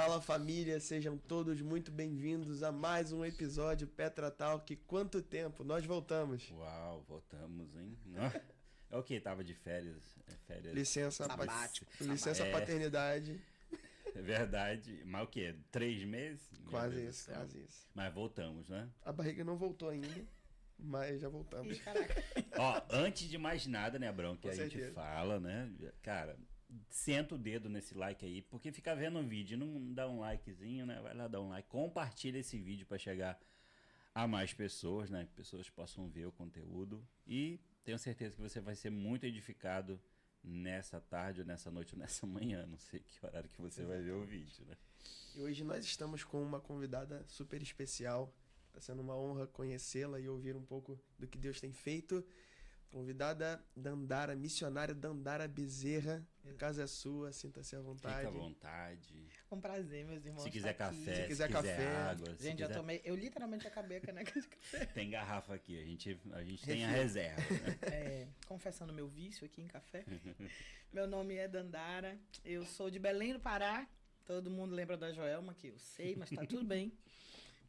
Fala família, sejam todos muito bem-vindos a mais um episódio Petra Talk. Quanto tempo? Nós voltamos. Uau, voltamos, hein? É o que? Tava de férias. Licença, licença paternidade. É verdade. Mas o que? 3 meses? Quase isso, quase isso. Mas voltamos, né? A barriga não voltou ainda, mas já voltamos. Ó, antes de mais nada, né, Abrão, que Com a certeza. gente fala, né? Cara, senta o dedo nesse like aí, porque fica vendo um vídeo e não dá um likezinho, né? Vai lá dar um like, compartilha esse vídeo para chegar a mais pessoas, né? Que pessoas possam ver o conteúdo. E tenho certeza que você vai ser muito edificado nessa tarde, ou nessa noite, ou nessa manhã. Não sei que horário que você vai ver o vídeo, né? E hoje nós estamos com uma convidada super especial. Está sendo uma honra conhecê-la e ouvir um pouco do que Deus tem feito. Convidada Dandara, missionária Dandara Bezerra. A casa é sua, sinta-se à vontade. Fica à vontade. Um prazer, meus irmãos. Se quiser café, Se quiser café. água. Gente, já tomei. Eu literalmente acabei a caneca de café. Tem garrafa aqui, a gente tem a reserva, né? Confessando meu vício aqui em café. Meu nome é Dandara. Eu sou de Belém do Pará. Todo mundo lembra da Joelma, que eu sei, mas tá tudo bem.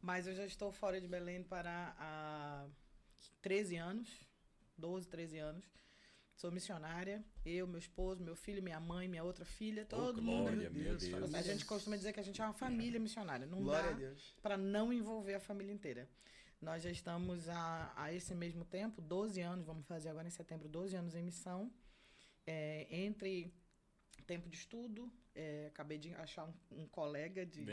Mas eu já estou fora de Belém do Pará há 13 anos. 12, 13 anos. Sou missionária. Eu, meu esposo, meu filho, minha mãe, minha outra filha, todo mundo. Glória, meu Deus. A gente costuma dizer que a gente é uma família missionária. Não Glória a dá Deus. para não envolver a família inteira. Nós já estamos a esse mesmo tempo, 12 anos, vamos fazer agora em setembro, 12 anos em missão. Entre tempo de estudo, acabei de achar um colega de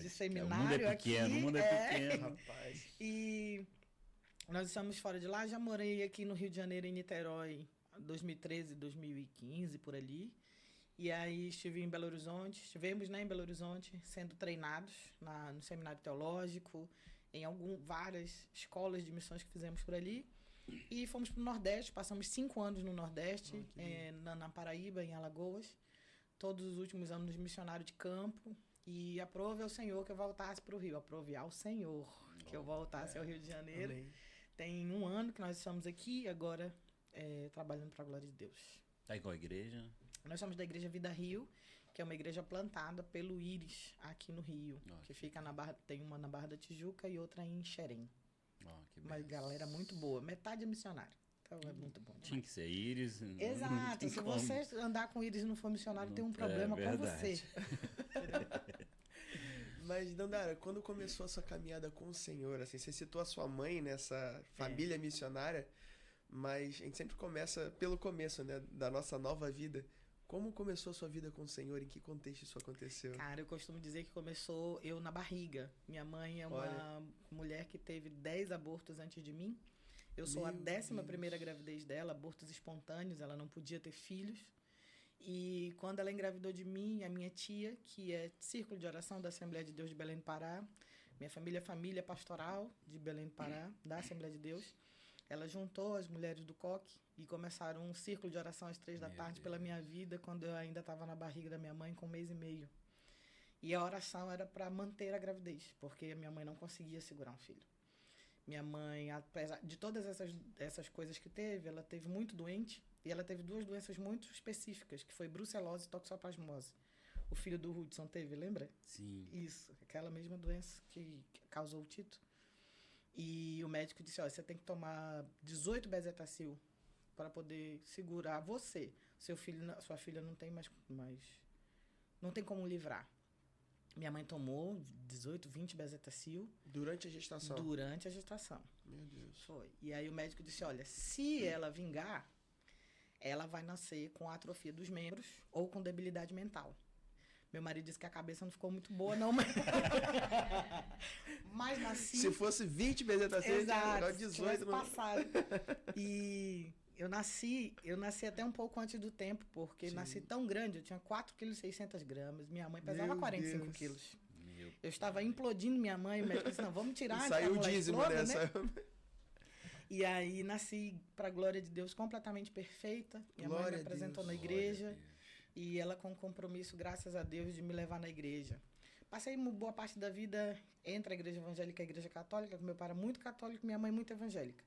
seminário aqui. O mundo é pequeno. Rapaz. E nós estamos fora de lá. Já morei aqui no Rio de Janeiro, em Niterói, 2013, 2015, por ali. E aí estive em Belo Horizonte, estivemos em Belo Horizonte sendo treinados no seminário teológico, em várias escolas de missões que fizemos por ali. E fomos para o Nordeste, passamos 5 anos no Nordeste, na Paraíba, em Alagoas. Todos os últimos anos de missionário de campo. E aprove ao Senhor que eu voltasse para o Rio. Aprove ao Senhor que eu voltasse ao Rio de Janeiro. Amém. Tem 1 ano que nós estamos aqui, agora trabalhando para a glória de Deus. Tá em qual igreja? Nós somos da Igreja Vida Rio, que é uma igreja plantada pelo Íris, aqui no Rio. Que fica tem uma na Barra da Tijuca e outra em Xerém. Uma galera muito boa. Metade é missionário. Então é muito bom. Tinha que ser Íris. Exato. Se você andar com Íris e não for missionário, tem um problema com você. Mas, Dandara, quando começou a sua caminhada com o Senhor, assim, você citou a sua mãe nessa família missionária, mas a gente sempre começa pelo começo, né, da nossa nova vida. Como começou a sua vida com o Senhor? Em que contexto isso aconteceu? Cara, eu costumo dizer que começou eu na barriga. Minha mãe é uma mulher que teve 10 abortos antes de mim. Eu sou a 11ª gravidez dela, abortos espontâneos, ela não podia ter filhos. E quando ela engravidou de mim, a minha tia, que é Círculo de Oração da Assembleia de Deus de Belém do Pará, minha família é família pastoral de Belém do Pará, da Assembleia de Deus, ela juntou as mulheres do coque e começaram um círculo de oração às 3 da tarde pela minha vida, quando eu ainda estava na barriga da minha mãe com 1 mês e meio. E a oração era para manter a gravidez, porque a minha mãe não conseguia segurar um filho. Minha mãe, apesar de todas essas coisas que teve, ela teve muito doente. E ela teve 2 doenças muito específicas, que foi brucelose e toxoplasmose. O filho do Hudson teve, lembra? Sim. Isso, aquela mesma doença que causou o Tito. E o médico disse, você tem que tomar 18 bezetacil para poder segurar você. Sua filha não tem mais não tem como livrar. Minha mãe tomou 18, 20 bezetacil. Durante a gestação? Durante a gestação. Meu Deus. Foi. E aí o médico disse, se ela vingar, ela vai nascer com atrofia dos membros ou com debilidade mental. Meu marido disse que a cabeça não ficou muito boa, não, mas nasci... Se fosse 20 bezetacil, era 18. Passado. E eu nasci até um pouco antes do tempo, porque nasci tão grande, eu tinha 4,6 kg, minha mãe pesava 45 quilos. Eu estava implodindo minha mãe, o médico disse, não, vamos tirar. Saiu o dízimo dessa. E aí nasci para a glória de Deus completamente perfeita. Minha mãe me apresentou na igreja e ela com compromisso, graças a Deus, de me levar na igreja. Passei uma boa parte da vida entre a igreja evangélica e a igreja católica, que meu pai era muito católico, minha mãe muito evangélica.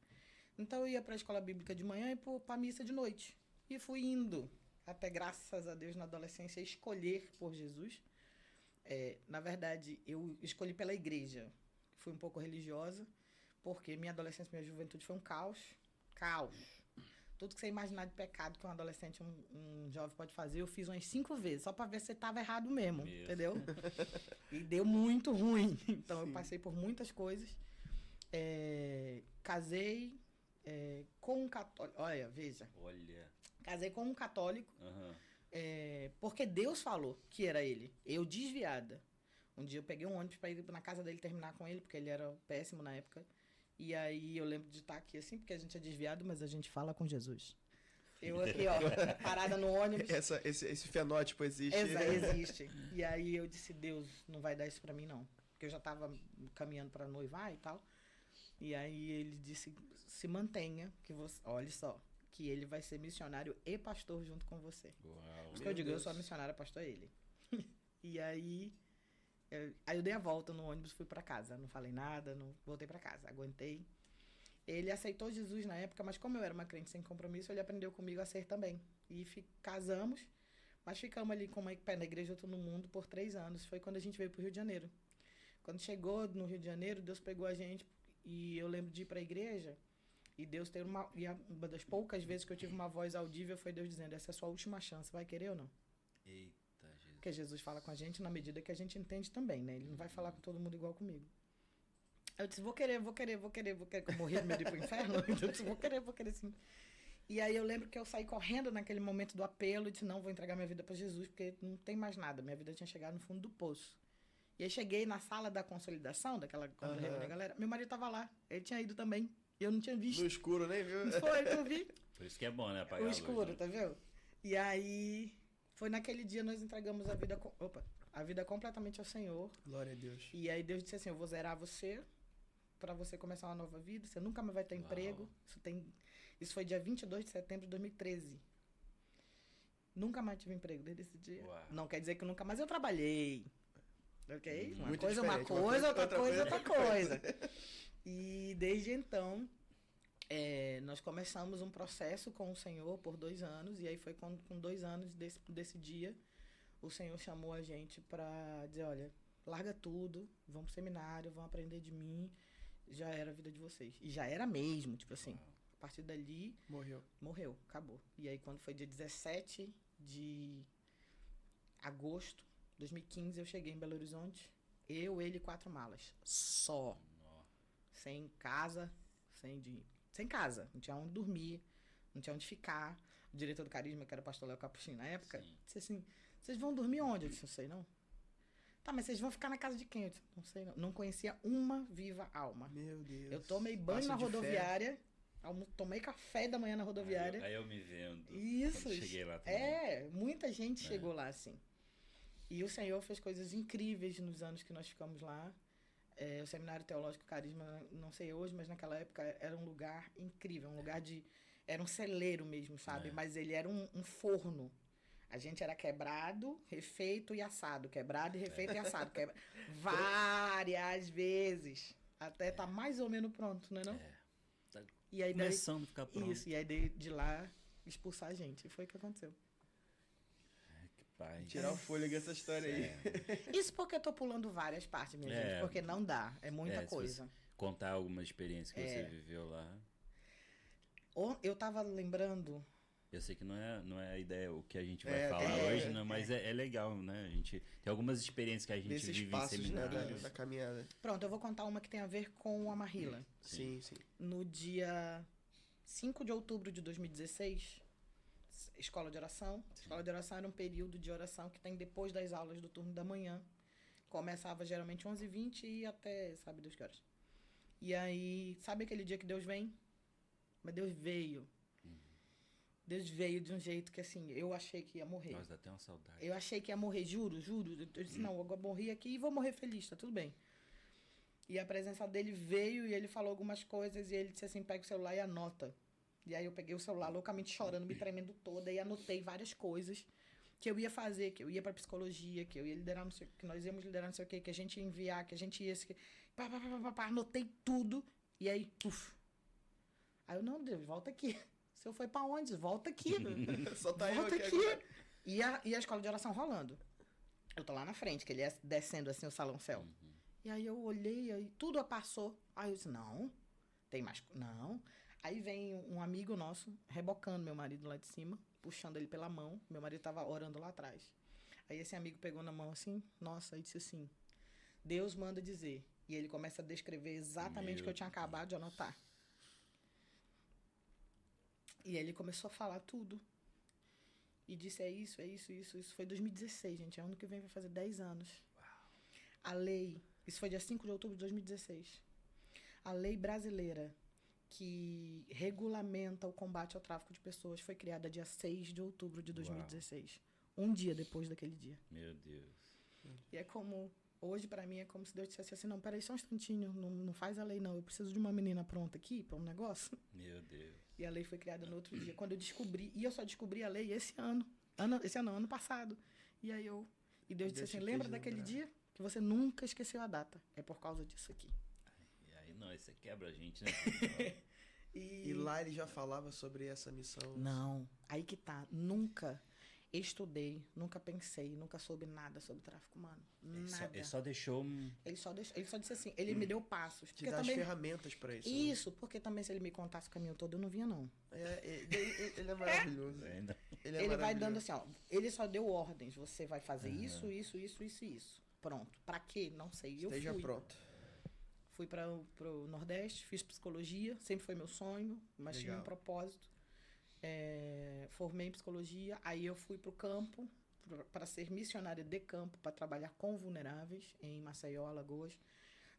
Então eu ia para a escola bíblica de manhã e para a missa de noite. E fui indo até, graças a Deus, na adolescência, escolher por Jesus. Na verdade, eu escolhi pela igreja. Fui um pouco religiosa, porque minha adolescência, minha juventude foi um caos. Caos. Tudo que você imaginar de pecado que um adolescente, um jovem pode fazer, eu fiz umas 5 vezes, só para ver se você estava errado mesmo, entendeu? E deu muito ruim. Então, eu passei por muitas coisas. Casei com um católico. Olha, veja. Casei com um católico, porque Deus falou que era ele. Eu desviada. Um dia eu peguei um ônibus para ir na casa dele terminar com ele, porque ele era péssimo na época. E aí eu lembro de estar aqui assim, porque a gente é desviado, mas a gente fala com Jesus. Eu aqui, ó, parada no ônibus. Esse fenótipo existe. Existe. E aí eu disse, Deus, não vai dar isso pra mim, não. Porque eu já tava caminhando pra noivar e tal. E aí ele disse, se mantenha, que você, olha só, que ele vai ser missionário e pastor junto com você. Uau. Por isso que eu digo, eu sou a missionária, pastor é ele. E aí... eu dei a volta no ônibus, fui pra casa. Não falei nada, não voltei pra casa. Aguentei. Ele aceitou Jesus na época, mas como eu era uma crente sem compromisso, ele aprendeu comigo a ser também. E casamos, mas ficamos ali com uma pé na igreja todo mundo por 3 anos. Foi quando a gente veio pro Rio de Janeiro. Quando chegou no Rio de Janeiro, Deus pegou a gente e eu lembro de ir pra igreja e Deus teve uma das poucas vezes que eu tive uma voz audível foi Deus dizendo, essa é a sua última chance, vai querer ou não? Eita. Porque Jesus fala com a gente na medida que a gente entende também, né? Ele não vai falar com todo mundo igual comigo. Eu disse, vou querer. Eu morria de medo de ir pro inferno. Eu disse, vou querer sim. E aí eu lembro que eu saí correndo naquele momento do apelo e disse, não, vou entregar minha vida para Jesus, porque não tem mais nada. Minha vida tinha chegado no fundo do poço. E aí cheguei na sala da consolidação, quando reúne a galera, meu marido tava lá, ele tinha ido também. E eu não tinha visto. No escuro, nem viu? Foi, eu vi. Por isso que é bom, né? Apagar O a luz, escuro, né? tá vendo? E aí... Foi naquele dia nós entregamos a vida completamente ao Senhor. Glória a Deus. E aí Deus disse assim, eu vou zerar você para você começar uma nova vida. Você nunca mais vai ter emprego. Isso foi dia 22 de setembro de 2013. Nunca mais tive emprego desde esse dia. Uau. Não quer dizer que nunca mais eu trabalhei. Ok? Uma Muito coisa, diferente. outra coisa. E desde então... nós começamos um processo com o Senhor por 2 anos, e aí foi com 2 anos desse dia, o Senhor chamou a gente para dizer, olha, larga tudo, vamos pro seminário, vão aprender de mim, já era a vida de vocês. E já era mesmo, tipo assim, a partir dali... Morreu, acabou. E aí quando foi dia 17 de agosto de 2015, eu cheguei em Belo Horizonte, ele e 4 malas, só. Sem casa, sem casa, não tinha onde dormir, não tinha onde ficar. O diretor do Carisma, que era o pastor Léo Capuchinho na época, disse assim, vocês vão dormir onde? Eu disse, não sei não. Tá, mas vocês vão ficar na casa de quem? Eu disse, não sei não. Não conhecia uma viva alma. Meu Deus. Eu tomei banho na rodoviária, tomei café da manhã na rodoviária. Aí eu me vendo. Isso. Cheguei lá também. Muita gente chegou lá assim. E o Senhor fez coisas incríveis nos anos que nós ficamos lá. O Seminário Teológico Carisma, não sei hoje, mas naquela época era um lugar incrível, um lugar de... Era um celeiro mesmo, sabe? Mas ele era um forno. A gente era quebrado, refeito e assado. Quebrado e refeito e assado. Várias vezes. Até tá mais ou menos pronto, não é não? Tá e aí começando a ficar pronto. Isso, e aí de lá expulsar a gente. E foi o que aconteceu. Pai. Tirar o fôlego essa história aí. Isso porque eu tô pulando várias partes, minha gente. Porque não dá. É muita coisa. Contar alguma experiência que você viveu lá. Eu tava lembrando... Eu sei que não é a ideia o que a gente vai falar hoje, né? Mas é legal, né? A gente tem algumas experiências que a gente Nesses vive passos, em seminários. né, da caminhada. Pronto, eu vou contar uma que tem a ver com a Marrila. Sim. No dia 5 de outubro de 2016, escola de oração. Escola de oração era um período de oração que tem depois das aulas do turno da manhã. Começava geralmente 11h20 e até, sabe Deus que horas. E aí, sabe aquele dia que Deus vem? Mas Deus veio. Deus veio de um jeito que, assim, eu achei que ia morrer. Nós dá até uma saudade. Eu achei que ia morrer, juro. Eu disse, não, eu morri aqui e vou morrer feliz, tá tudo bem. E a presença dele veio e ele falou algumas coisas e ele disse assim, pega o celular e anota. E aí eu peguei o celular loucamente chorando, me tremendo toda e anotei várias coisas que eu ia fazer, que eu ia pra psicologia, que eu ia liderar não sei o que, nós íamos liderar não sei o que a gente ia enviar, que a gente ia... Anotei tudo e aí, Aí eu, não, Deus, volta aqui. O senhor foi pra onde? Volta aqui. Só tá volta eu aqui agora. E a escola de oração rolando. Eu tô lá na frente, que ele é descendo assim o saloncel. E aí eu olhei, aí tudo passou. Aí eu disse, não, tem mais... Não. Aí vem um amigo nosso, rebocando meu marido lá de cima, puxando ele pela mão. Meu marido tava orando lá atrás. Aí esse amigo pegou na mão assim, nossa, e disse assim, Deus manda dizer. E ele começa a descrever exatamente o que eu tinha acabado de anotar. E ele começou a falar tudo. E disse, é isso. Isso foi 2016, gente. Ano que vem vai fazer 10 anos. A lei, isso foi dia 5 de outubro de 2016. A lei brasileira que regulamenta o combate ao tráfico de pessoas foi criada dia 6 de outubro de 2016. Um dia depois daquele dia. Meu Deus. E é como... Hoje, pra mim, é como se Deus dissesse assim, não, peraí só um instantinho, não faz a lei, não. Eu preciso de uma menina pronta aqui pra um negócio. Meu Deus. E a lei foi criada no outro dia. Quando eu descobri, e eu só descobri a lei ano passado. E aí e Deus disse assim, lembra daquele dia? Que você nunca esqueceu a data. É por causa disso aqui. E aí, não, isso quebra a gente, né? E lá ele já falava sobre essa missão? Não, aí que tá. Nunca estudei, nunca pensei, nunca soube nada sobre tráfico humano. Nada. Ele só deixou... Ele só disse assim, ele me deu passos. Te dá as ferramentas pra isso. Isso, porque também se ele me contasse o caminho todo, eu não vinha, não. Ele é maravilhoso. Ele vai dando assim, ó, ele só deu ordens, você vai fazer isso. Pronto. Pra quê? Não sei. Eu Esteja fui. pronto. Fui pro Nordeste, fiz psicologia, sempre foi meu sonho, mas Legal. tinha um propósito. Formei em psicologia, aí eu fui pro campo para ser missionária de campo, para trabalhar com vulneráveis em Maceió, Alagoas.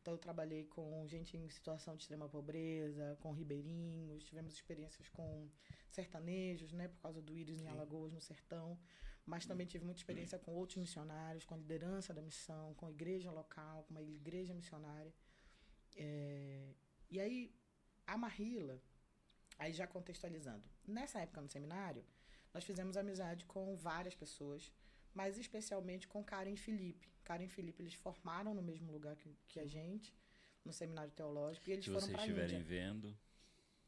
Então eu trabalhei com gente em situação de extrema pobreza, com ribeirinhos, tivemos experiências com sertanejos, né, por causa do Íris em Alagoas, no sertão. Mas também tive muita experiência com outros missionários, com a liderança da missão, com a igreja local, com uma igreja missionária. E aí, a Marrila, aí já contextualizando, nessa época no seminário, nós fizemos amizade com várias pessoas, mas especialmente com Karen e Felipe. Karen e Felipe, eles formaram no mesmo lugar que a gente, no seminário teológico, e eles foram para a Índia. Se vocês estiverem vendo...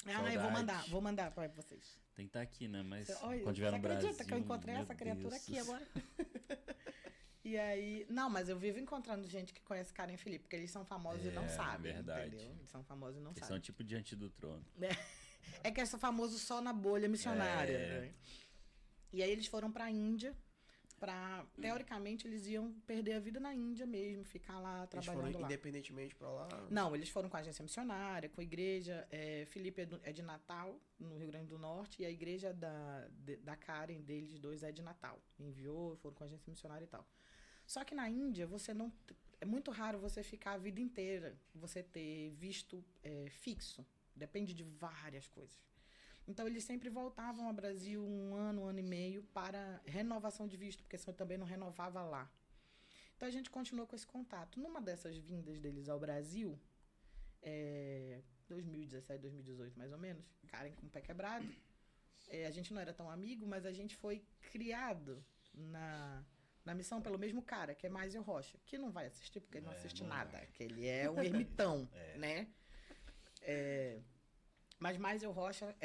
eu vou mandar para vocês. Tem que estar aqui, né? Mas Olha, quando estiver no Brasil... Você acredita que eu encontrei essa criatura aqui agora? E aí... Não, mas eu vivo encontrando gente que conhece Karen e Felipe, porque eles são famosos e não sabem, verdade. entendeu? Eles são famosos e não Eles sabem. são tipo diante do trono. É que eles são famosos só na bolha missionária. Né? E aí eles foram para a Índia, teoricamente eles iam perder a vida na Índia mesmo, ficar lá trabalhando eles foram lá. independentemente para lá? Não, eles foram com a agência missionária, com a igreja. Felipe é de Natal, no Rio Grande do Norte, e a igreja da Karen, deles dois, é de Natal. Enviou, foram com a agência missionária e tal. Só que na Índia, é muito raro você ficar a vida inteira, você ter visto fixo. Depende de várias coisas. Então, eles sempre voltavam ao Brasil um ano e meio para renovação de visto, porque eu também não renovava lá. Então, a gente continuou com esse contato. Numa dessas vindas deles ao Brasil, 2017, 2018, mais ou menos, Karen com o pé quebrado, a gente não era tão amigo, mas a gente foi criado na missão pelo mesmo cara, que é Maisel Rocha, que não vai assistir porque ele não assiste nada, que ele é um ermitão, né? Mas Maisel Rocha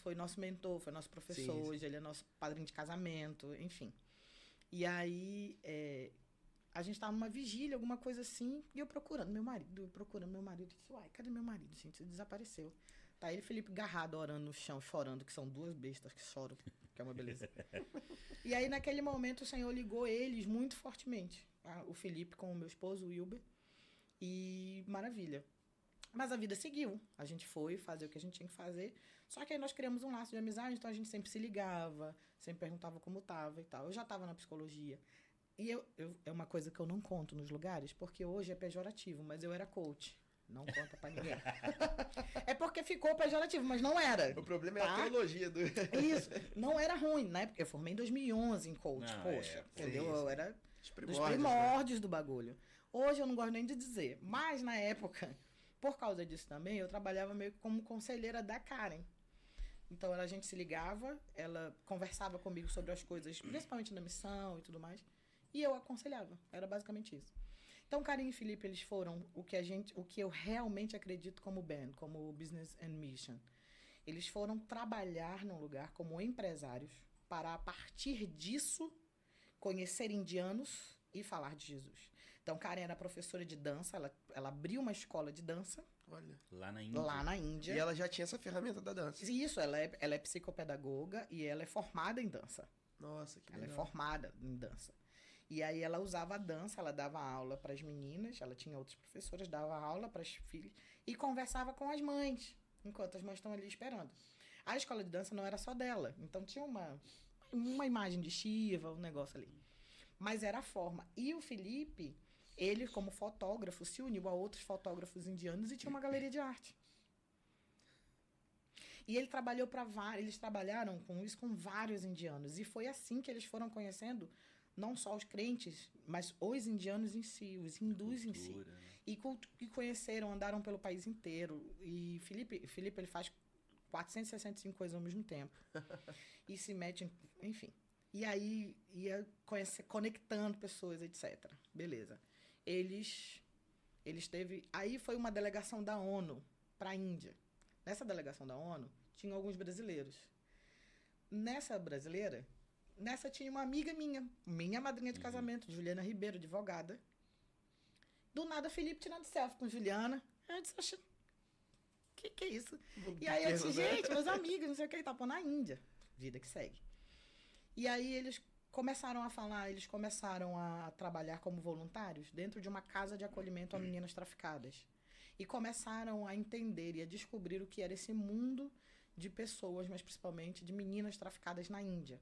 foi nosso mentor, foi nosso professor, sim. Hoje ele é nosso padrinho de casamento, enfim. E aí, a gente estava numa vigília, alguma coisa assim, e eu procurando meu marido, disse, uai, cadê meu marido, gente? Ele desapareceu. Tá ele e Felipe agarrado, orando no chão, chorando, que são duas bestas que choram, que é uma beleza. E aí, naquele momento, o Senhor ligou eles muito fortemente. O Felipe com o meu esposo, o Wilber, e maravilha. Mas a vida seguiu. A gente foi fazer o que a gente tinha que fazer. Só que aí nós criamos um laço de amizade, então a gente sempre se ligava, sempre perguntava como estava e tal. Eu já estava na psicologia. E é uma coisa que eu não conto nos lugares, porque hoje é pejorativo, mas eu era coach. Não conta pra ninguém. É porque ficou pejorativo, mas não era. O problema é a teologia do... Isso. Não era ruim, né? Porque eu formei em 2011 em coach. Não, poxa, entendeu? sim. Eu era Dos primórdios do bagulho. Hoje eu não gosto nem de dizer. Mas na época, por causa disso também, eu trabalhava meio como conselheira da Karen. Então a gente se ligava, ela conversava comigo sobre as coisas, principalmente na missão e tudo mais. E eu aconselhava. Era basicamente isso. Então, Karen e Felipe, eles foram o que eu realmente acredito como BAN, como Business and Mission. Eles foram trabalhar num lugar como empresários para, a partir disso, conhecer indianos e falar de Jesus. Então, Karen era professora de dança, ela abriu uma escola de dança. Olha. Lá na Índia. Lá na Índia. E ela já tinha essa ferramenta da dança. Isso, ela é psicopedagoga e ela é formada em dança. Nossa, que Ela legal. é formada em dança. E aí ela usava a dança, ela dava aula para as meninas, ela tinha outras professoras, dava aula para as filhas e conversava com as mães, enquanto as mães estão ali esperando. A escola de dança não era só dela, então tinha uma imagem de Shiva, um negócio ali. Mas era a forma. E o Felipe, ele como fotógrafo, se uniu a outros fotógrafos indianos e tinha uma galeria de arte. E ele trabalhou eles trabalharam com isso com vários indianos. E foi assim que eles foram conhecendo não só os crentes, mas os indianos em si, os hindus em si. E conheceram, andaram pelo país inteiro. E Felipe ele faz 465 coisas ao mesmo tempo. E se mete, enfim. E aí ia conectando pessoas, etc. Beleza. Aí foi uma delegação da ONU para a Índia. Nessa delegação da ONU, tinha alguns brasileiros. Nessa tinha uma amiga minha madrinha de casamento, Juliana Ribeiro, advogada. Do nada, Felipe tirando selfie com Juliana. Eu disse, oxe, que é isso? E aí eu disse, gente, meus amigos, não sei o que, tá pô na Índia. Vida que segue. E aí eles começaram a falar, eles começaram a trabalhar como voluntários dentro de uma casa de acolhimento a meninas traficadas. E começaram a entender e a descobrir o que era esse mundo de pessoas, mas principalmente de meninas traficadas na Índia.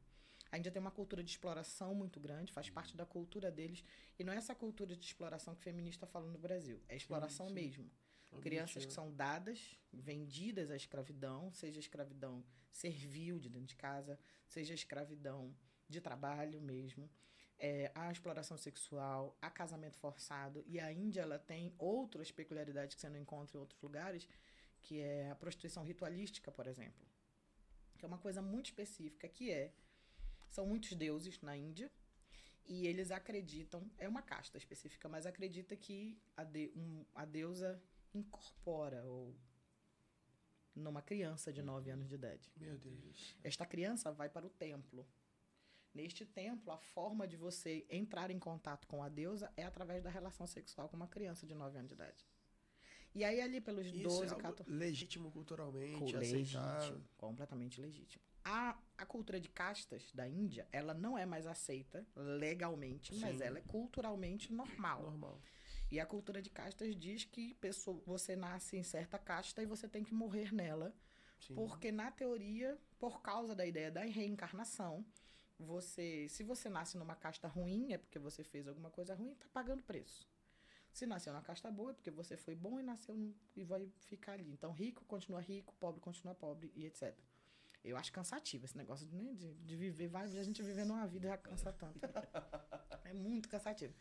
A Índia tem uma cultura de exploração muito grande, faz parte da cultura deles. E não é essa cultura de exploração que o feminista fala no Brasil. É exploração mesmo. Crianças que são dadas, vendidas à escravidão, seja escravidão servil de dentro de casa, seja escravidão de trabalho mesmo. A exploração sexual, a casamento forçado. E a Índia ela tem outras peculiaridades que você não encontra em outros lugares, que é a prostituição ritualística, por exemplo. Que é uma coisa muito específica, são muitos deuses na Índia, e eles acreditam, é uma casta específica, mas acredita que a deusa incorpora ou numa criança de 9 anos de idade. Meu Deus. Esta criança vai para o templo. Neste templo, a forma de você entrar em contato com a deusa é através da relação sexual com uma criança de 9 anos de idade. E aí, ali pelos Isso 12, é algo 14... legítimo culturalmente, legítimo, aceitável. completamente legítimo. A cultura de castas da Índia, ela não é mais aceita legalmente, mas Sim. ela é culturalmente normal. Normal. E a cultura de castas diz que você nasce em certa casta e você tem que morrer nela. Sim. Porque, na teoria, por causa da ideia da reencarnação, se você nasce numa casta ruim, é porque você fez alguma coisa ruim e está pagando preço. Se nasceu numa casta boa, é porque você foi bom e vai ficar ali. Então, rico continua rico, pobre continua pobre e etc. Eu acho cansativo esse negócio de viver. A gente vivendo uma vida já cansa tanto. É muito cansativo.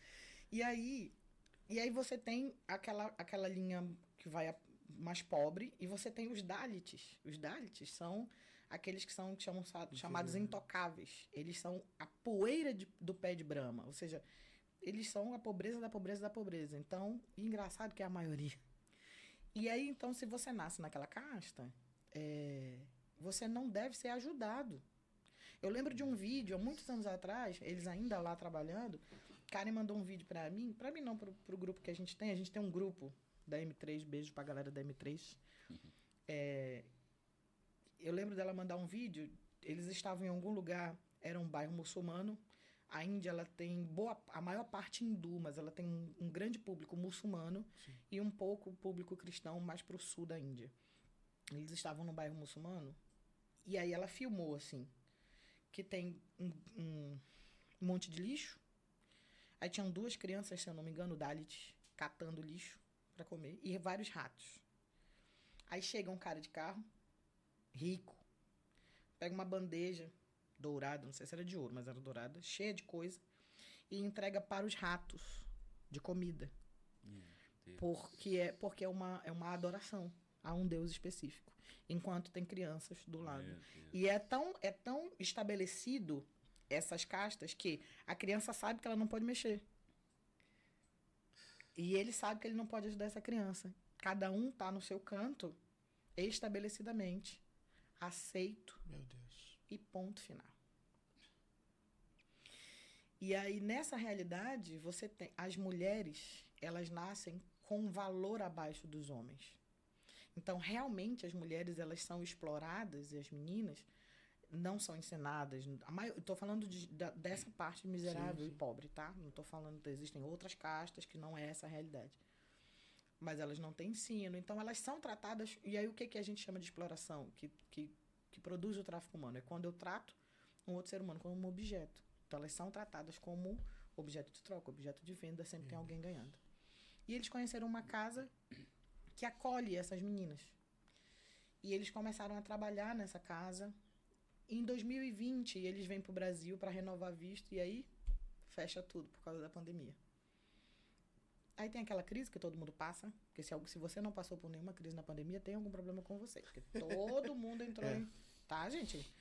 E aí você tem aquela linha que vai mais pobre e você tem os Dalits. Os Dalits são aqueles que são chamados intocáveis. Eles são a poeira do pé de Brahma. Ou seja, eles são a pobreza da pobreza da pobreza. Então, engraçado que é a maioria. E aí, então, se você nasce naquela casta, você não deve ser ajudado. Eu lembro de um vídeo, há muitos anos atrás, eles ainda lá trabalhando, Karen mandou um vídeo pra mim não, pro grupo que a gente tem um grupo da M3, beijo pra galera da M3. Eu lembro dela mandar um vídeo, eles estavam em algum lugar, era um bairro muçulmano. A Índia, ela tem a maior parte hindu, mas ela tem um grande público muçulmano. Sim. E um pouco público cristão mais pro sul da Índia. Eles estavam no bairro muçulmano, e aí ela filmou, assim, que tem um monte de lixo. Aí tinham 2 crianças, se eu não me engano, Dalits, catando lixo para comer, e vários ratos. Aí chega um cara de carro, rico, pega uma bandeja dourada, não sei se era de ouro, mas era dourada, cheia de coisa, e entrega para os ratos de comida. Porque é uma adoração a um Deus específico, enquanto tem crianças do lado. E é tão estabelecido essas castas que a criança sabe que ela não pode mexer. E ele sabe que ele não pode ajudar essa criança. Cada um tá no seu canto, estabelecidamente, aceito. Meu Deus. E ponto final. E aí, nessa realidade, você tem... As mulheres, elas nascem com um valor abaixo dos homens. Então, realmente, as mulheres, elas são exploradas, e as meninas não são ensinadas. Estou falando dessa parte miserável e pobre, tá? Não estou falando... Existem outras castas que não é essa a realidade. Mas elas não têm ensino. Então, elas são tratadas... E aí, o que a gente chama de exploração? Que produz o tráfico humano? É quando eu trato um outro ser humano como um objeto. Então, elas são tratadas como objeto de troca, objeto de venda, sempre tem alguém ganhando. E eles conheceram uma casa que acolhe essas meninas. E eles começaram a trabalhar nessa casa. Em 2020, eles vêm para o Brasil para renovar visto, e aí fecha tudo por causa da pandemia. Aí tem aquela crise que todo mundo passa, porque se você não passou por nenhuma crise na pandemia, tem algum problema com você. Porque todo mundo entrou em... Tá, gente?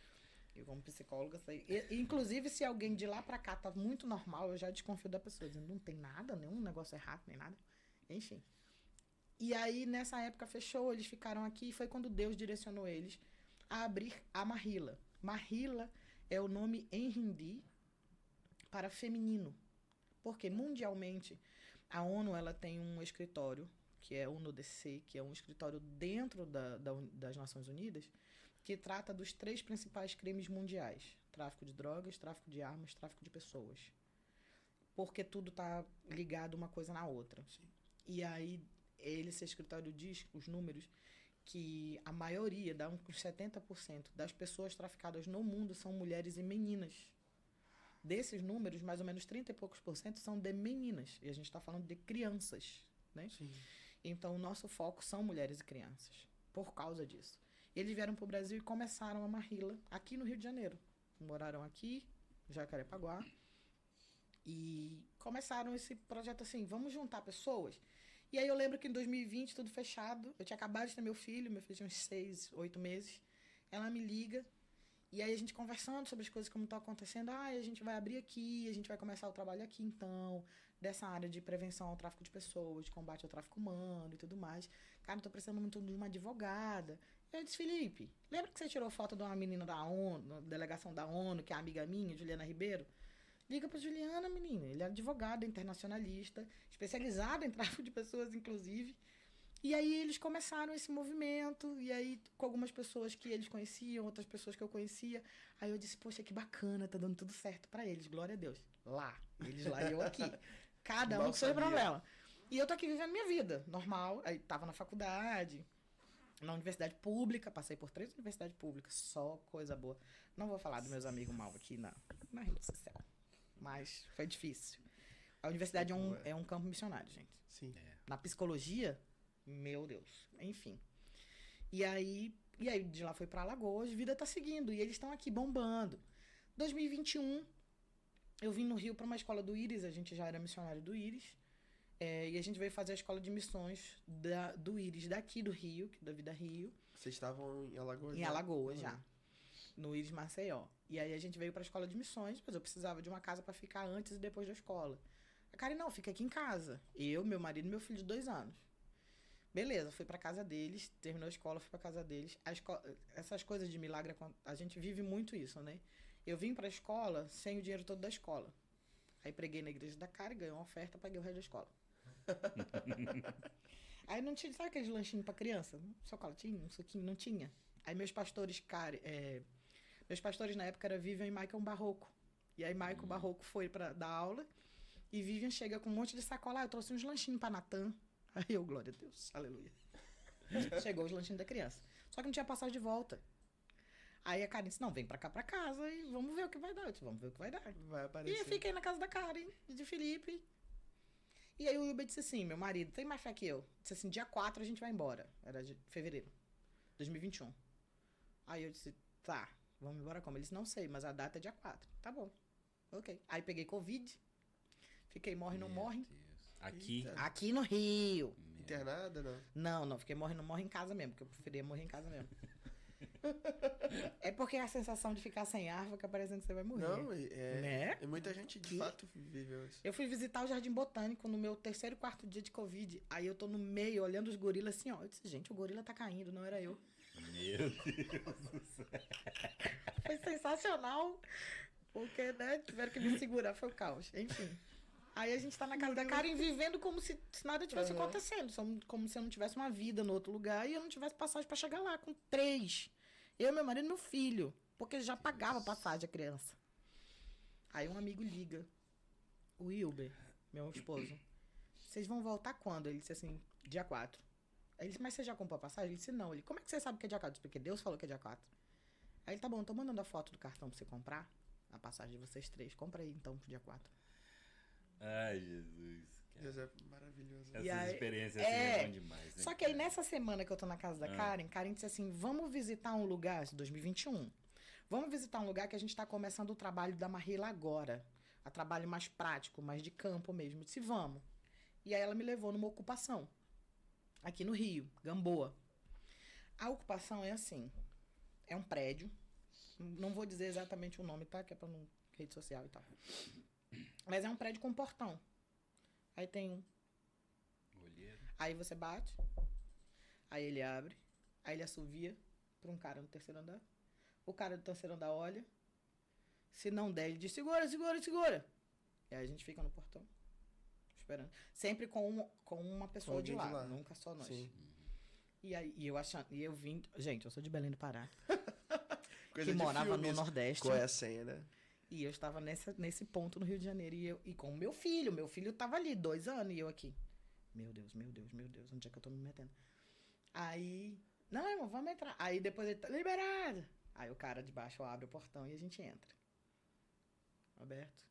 Eu, como psicóloga, sei. Inclusive, se alguém de lá pra cá tá muito normal, eu já desconfio da pessoa, dizendo, não tem nada, nenhum negócio errado, nem nada. Enfim. E aí, nessa época, fechou, eles ficaram aqui, e foi quando Deus direcionou eles a abrir a Mahila. Mahila é o nome em hindi para feminino. Porque, mundialmente, a ONU ela tem um escritório, que é a ONU-DC, que é um escritório dentro das Nações Unidas, que trata dos 3 principais crimes mundiais: tráfico de drogas, tráfico de armas, tráfico de pessoas. Porque tudo está ligado uma coisa na outra. Sim. E aí, esse escritório diz, os números, que a maioria, dá uns 70% das pessoas traficadas no mundo são mulheres e meninas. Desses números, mais ou menos 30 e poucos % são de meninas. E a gente está falando de crianças, né? Sim. Então, o nosso foco são mulheres e crianças, por causa disso. Eles vieram para o Brasil e começaram a Mahila aqui no Rio de Janeiro. Moraram aqui, Jacarepaguá, e começaram esse projeto assim, vamos juntar pessoas. E aí eu lembro que em 2020, tudo fechado, eu tinha acabado de ter meu filho tinha uns 6, 8 meses. Ela me liga, e aí a gente conversando sobre as coisas como estão acontecendo, a gente vai abrir aqui, a gente vai começar o trabalho aqui então, dessa área de prevenção ao tráfico de pessoas, de combate ao tráfico humano e tudo mais. Cara, eu tô precisando muito de uma advogada. Eu disse, Felipe, lembra que você tirou foto de uma menina da ONU, delegação da ONU, que é amiga minha, Juliana Ribeiro? Liga pra Juliana, menina. Ele é advogado, internacionalista, especializado em tráfico de pessoas, inclusive. E aí eles começaram esse movimento, e aí com algumas pessoas que eles conheciam, outras pessoas que eu conhecia. Aí eu disse, poxa, que bacana, tá dando tudo certo pra eles, glória a Deus. Lá, eles lá e eu aqui. Cada um com seu problema. E eu tô aqui vivendo minha vida, normal. Aí tava na faculdade, na universidade pública, passei por 3 universidades públicas, só coisa boa. Não vou falar dos meus amigos mal aqui na rede social, mas foi difícil. A universidade é um campo missionário, gente. Sim. Na psicologia, meu Deus, enfim. E aí de lá foi pra Alagoas, a vida tá seguindo, e eles estão aqui bombando. 2021, eu vim no Rio para uma escola do Íris, a gente já era missionário do Íris, e a gente veio fazer a escola de missões do Íris daqui do Rio, da Vida Rio. Vocês estavam em Alagoas? Em Alagoas, já. No Íris Maceió. E aí a gente veio para a escola de missões, mas eu precisava de uma casa para ficar antes e depois da escola. A Karen, não, fica aqui em casa. Eu, meu marido e meu filho de 2 anos. Beleza, fui pra casa deles, terminou a escola, fui pra casa deles. Essas coisas de milagre, a gente vive muito isso, né? Eu vim pra escola sem o dinheiro todo da escola. Aí preguei na igreja da Karen, ganhei uma oferta, paguei o resto da escola. Aí não tinha, sabe aqueles lanchinhos pra criança? Chocolatinho, um suquinho, não tinha. Aí meus pastores na época era Vivian e Maicon Barroco. E aí Maicon Barroco foi pra dar aula, e Vivian chega com um monte de sacola, eu trouxe uns lanchinhos pra Natan. Aí eu, glória a Deus, aleluia. Chegou os lanchinhos da criança. Só que não tinha passagem de volta. Aí a Karen disse, não, vem pra cá pra casa e vamos ver o que vai dar. Eu disse, vamos ver o que vai dar. Vai aparecer. E eu fiquei na casa da Karen e de Felipe. E aí o Wilber disse assim, meu marido, tem mais fé que eu. Disse assim, dia 4 a gente vai embora. Era de fevereiro, 2021. Aí eu disse, tá, vamos embora como? Ele disse, não sei, mas a data é dia 4. Tá bom, ok. Aí peguei Covid, fiquei morre, não morre. Aqui? Eita. Aqui no Rio. Internada, não? Não, fiquei morre, não morre em casa mesmo, porque eu preferia morrer em casa mesmo. É porque a sensação de ficar sem ar fica parecendo que você vai morrer. Não, né? E muita gente de fato viveu isso. Eu fui visitar o Jardim Botânico no meu 3º, 4º dia de Covid. Aí eu tô no meio, olhando os gorilas assim, ó. Eu disse, gente, o gorila tá caindo, não era eu. Meu Deus do céu. Foi sensacional. Porque, né, tiveram que me segurar, foi o caos. Enfim. Aí a gente tá na casa da Karen vivendo como se nada tivesse acontecendo. Como se eu não tivesse uma vida no outro lugar e eu não tivesse passagem pra chegar lá, com 3. Eu, meu marido e meu filho. Porque já pagava passagem a criança. Aí um amigo liga. O Wilber, meu esposo. Vocês vão voltar quando? Ele disse assim, dia 4. Aí ele disse, mas você já comprou a passagem? Ele disse, não. Ele, como é que você sabe que é dia 4? Eu disse, porque Deus falou que é dia 4. Aí ele, tá bom, tô mandando a foto do cartão pra você comprar. A passagem de vocês 3. Compra aí, então, pro dia 4. Ai, Jesus. Deus é maravilhoso. Essas experiências assim é bom demais, né? Só que aí, nessa semana que eu tô na casa da Karen disse assim, vamos visitar um lugar, 2021. Vamos visitar um lugar que a gente tá começando o trabalho da Marila agora. A trabalho mais prático, mais de campo mesmo. Eu disse, vamos. E aí ela me levou numa ocupação. Aqui no Rio, Gamboa. A ocupação é assim, é um prédio. Não vou dizer exatamente o nome, tá? Que é pra não... rede social e tal. Mas é um prédio com portão. Aí tem um. Olheiro. Aí você bate. Aí ele abre. Aí ele assovia pra um cara no terceiro andar. O cara do terceiro andar olha. Se não der, ele diz, segura, segura, segura. E aí a gente fica no portão. Esperando. Sempre com uma pessoa de lá. Nunca só nós. Sim. E aí, e eu vim... Gente, eu sou de Belém do Pará. Coisa que de morava filme, no Nordeste. Qual é a senha, né? E eu estava nesse ponto no Rio de Janeiro. E com o meu filho. Meu filho estava ali, 2 anos. E eu aqui. Meu Deus, meu Deus, meu Deus. Onde é que eu tô me metendo? Aí... Não, irmão, vamos entrar. Aí depois ele tá liberado. Aí o cara de baixo abre o portão e a gente entra. Aberto.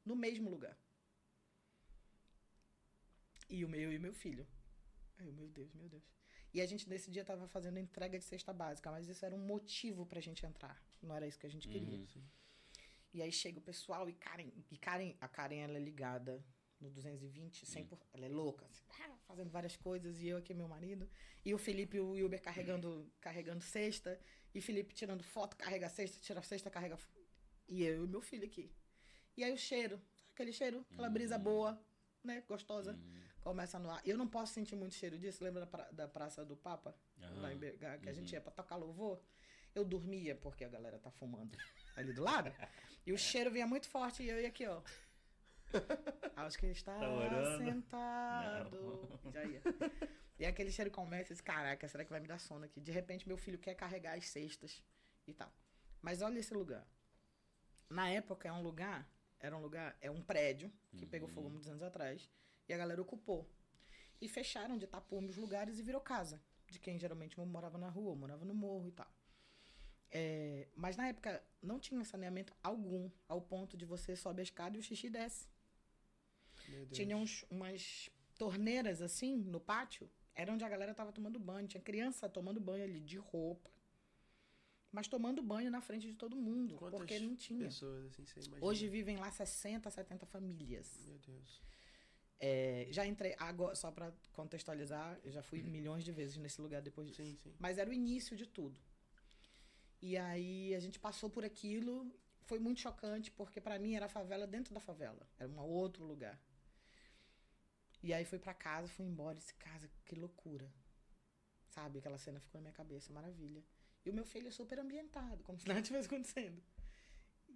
No mesmo lugar. E o meu filho. Ai, meu Deus, meu Deus. E a gente, nesse dia, tava fazendo entrega de cesta básica, mas isso era um motivo pra gente entrar. Não era isso que a gente queria. E aí chega o pessoal e a Karen, ela é ligada no 220, 100%, ela é louca, assim, fazendo várias coisas, e eu aqui, meu marido, e o Felipe e o Wilber carregando cesta, e Felipe tirando foto, carrega a cesta, tira a cesta, carrega... E eu e meu filho aqui. E aí o cheiro, aquele cheiro, aquela brisa boa, né, gostosa, começa no ar. Eu não posso sentir muito cheiro disso, lembra da Praça do Papa? Lá em BH, que a gente ia pra tocar louvor? Eu dormia, porque a galera tá fumando ali do lado, e o cheiro vinha muito forte, e eu ia aqui, ó. Acho que ele está sentado. Já ia. E aquele cheiro começa e diz, caraca, será que vai me dar sono aqui? De repente, meu filho quer carregar as cestas e tal. Mas olha esse lugar. Na época, é um prédio que pegou fogo muitos anos atrás e a galera ocupou. E fecharam de tapume os lugares e virou casa. De quem geralmente morava na rua, morava no morro e tal. Mas na época não tinha saneamento algum, ao ponto de você sobe a escada e o xixi desce. Tinha umas torneiras assim no pátio, era onde a galera tava tomando banho. Tinha criança tomando banho ali de roupa, mas tomando banho na frente de todo mundo. Quantas porque não tinha pessoas, assim, você imagina? Hoje vivem lá 60, 70 famílias. Meu Deus. Já entrei, agora, só para contextualizar, eu já fui milhões de vezes nesse lugar depois disso. Sim, sim. Mas era o início de tudo. E aí a gente passou por aquilo, foi muito chocante, porque pra mim era a favela dentro da favela, era um outro lugar. E aí fui pra casa, fui embora, disse, casa, que loucura. Sabe, aquela cena ficou na minha cabeça, maravilha. E o meu filho super ambientado, como se nada tivesse acontecendo.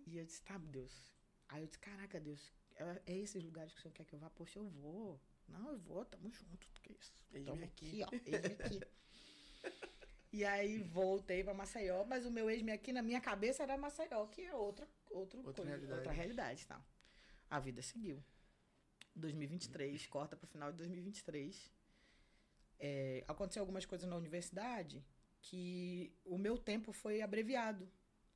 E eu disse, tá, Deus. Aí eu disse, caraca, Deus, é esses lugares que o Senhor quer que eu vá? Poxa, eu vou. Não, eu vou, tamo junto, que isso. Eis-me aqui. Ó, eis-me aqui. E aí voltei pra Maceió, mas o meu ex-me aqui na minha cabeça era Maceió, que é outra realidade, tá? A vida seguiu. 2023, corta pro final de 2023. Aconteceu algumas coisas na universidade que o meu tempo foi abreviado.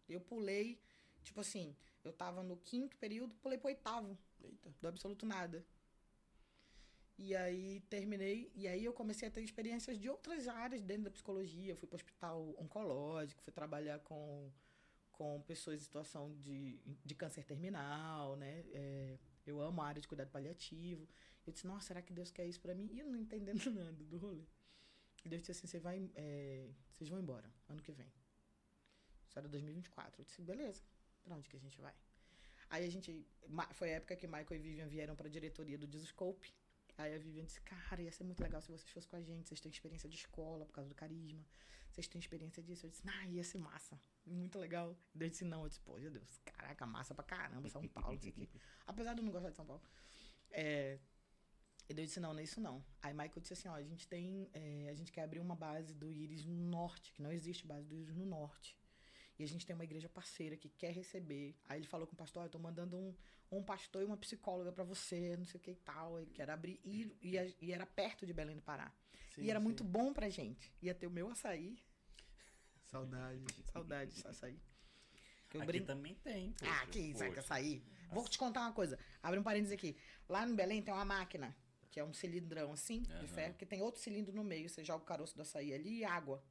Eu pulei, tipo assim, eu tava no 5º período, pulei pro 8º. Eita. Do absoluto nada. E aí terminei, e aí eu comecei a ter experiências de outras áreas dentro da psicologia. Fui para o hospital oncológico, fui trabalhar com pessoas em situação de câncer terminal, né? Eu amo a área de cuidado paliativo. Eu disse, nossa, será que Deus quer isso para mim? E eu não entendendo nada do rolê. E Deus disse assim, vocês vão embora ano que vem. Isso era 2024. Eu disse, beleza, para onde que a gente vai? Aí foi a época que Michael e Vivian vieram para a diretoria do Disoscope. Aí a Vivian disse, cara, ia ser muito legal se vocês fossem com a gente, vocês têm experiência de escola por causa do carisma. Vocês têm experiência disso? Eu disse, ia ser massa. Muito legal. Deus disse, não. Eu disse, pô, meu Deus, caraca, massa pra caramba, São Paulo, isso aqui. Apesar de eu não gostar de São Paulo. E Deus disse, não é isso não. Aí Michael disse assim, ó, a gente quer abrir uma base do Íris no norte, que não existe base do Íris no norte. E a gente tem uma igreja parceira que quer receber. Aí ele falou com o pastor, eu tô mandando um pastor e uma psicóloga pra você, não sei o que e tal. Ele quer abrir, e era perto de Belém do Pará. Sim, e era muito bom pra gente. Ia ter o meu açaí. Saudades do açaí. Aqui também tem. Poxa, aqui, sabe açaí? Vou te contar uma coisa. Abre um parênteses aqui. Lá no Belém tem uma máquina, que é um cilindrão assim, de ferro, que tem outro cilindro no meio. Você joga o caroço do açaí ali e água.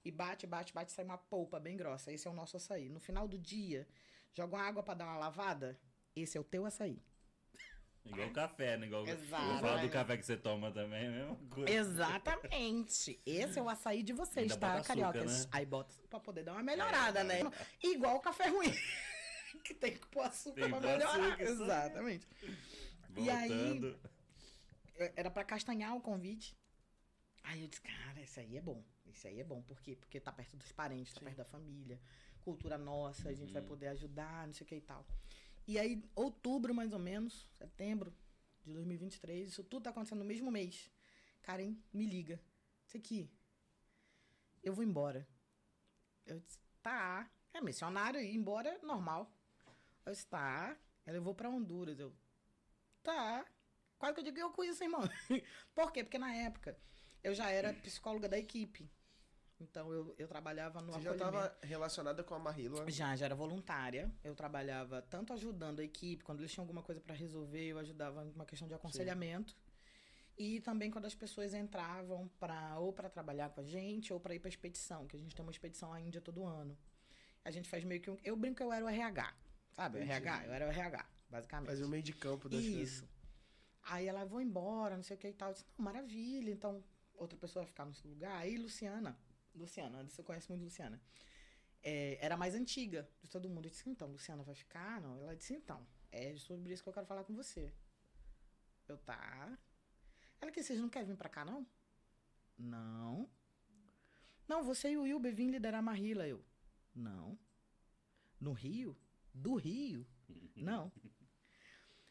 E bate, sai uma polpa bem grossa. Esse é o nosso açaí. No final do dia, joga uma água pra dar uma lavada. Esse é o teu açaí. Igual café, né? Igual Exato. Vou falar do café que você toma também, é a mesma coisa. Exatamente. Esse é o açaí de vocês, ainda tá, bota cariocas? Açúcar, né? Aí bota pra poder dar uma melhorada, né? Igual o café ruim. Que tem que pôr açúcar pra melhorar. Açúcar, exatamente. Voltando. E aí, era pra castanhar o convite. Aí eu disse, cara, esse aí é bom. Esse aí é bom. Por quê? Porque tá perto dos parentes, tá perto da família. Cultura nossa, a gente vai poder ajudar, não sei o que e tal. E aí, outubro, mais ou menos, setembro de 2023, isso tudo tá acontecendo no mesmo mês. Karen me liga. Isso aqui, eu vou embora. Eu disse, tá. É missionário, ir embora é normal. Eu disse, tá. Ela, eu vou pra Honduras. Eu, tá. Quase que eu digo, eu conheço, irmão. Por quê? Porque na época, eu já era psicóloga da equipe. Então, eu trabalhava no acolhimento. Você já estava relacionada com a Marila? Já era voluntária. Eu trabalhava tanto ajudando a equipe, quando eles tinham alguma coisa para resolver, eu ajudava em uma questão de aconselhamento. Sim. E também quando as pessoas entravam ou para trabalhar com a gente, ou para ir para expedição, que a gente tem uma expedição à Índia todo ano. A gente faz meio que eu brinco que eu era o RH, sabe? Entendi. Eu era o RH, basicamente. Fazia o meio de campo das coisas. Isso. Aí ela, vou embora, não sei o que e tal. Eu disse, não, maravilha, então outra pessoa vai ficar no seu lugar. Aí Luciana, você conhece muito Luciana, era mais antiga de todo mundo. Eu disse, então, Luciana vai ficar? Não. Ela disse, então, é sobre isso que eu quero falar com você. Eu, tá. Ela, que vocês não querem vir pra cá, não? Não. Não, você e o Wilber vim liderar a Marila. Eu, não. No Rio? Do Rio? Não.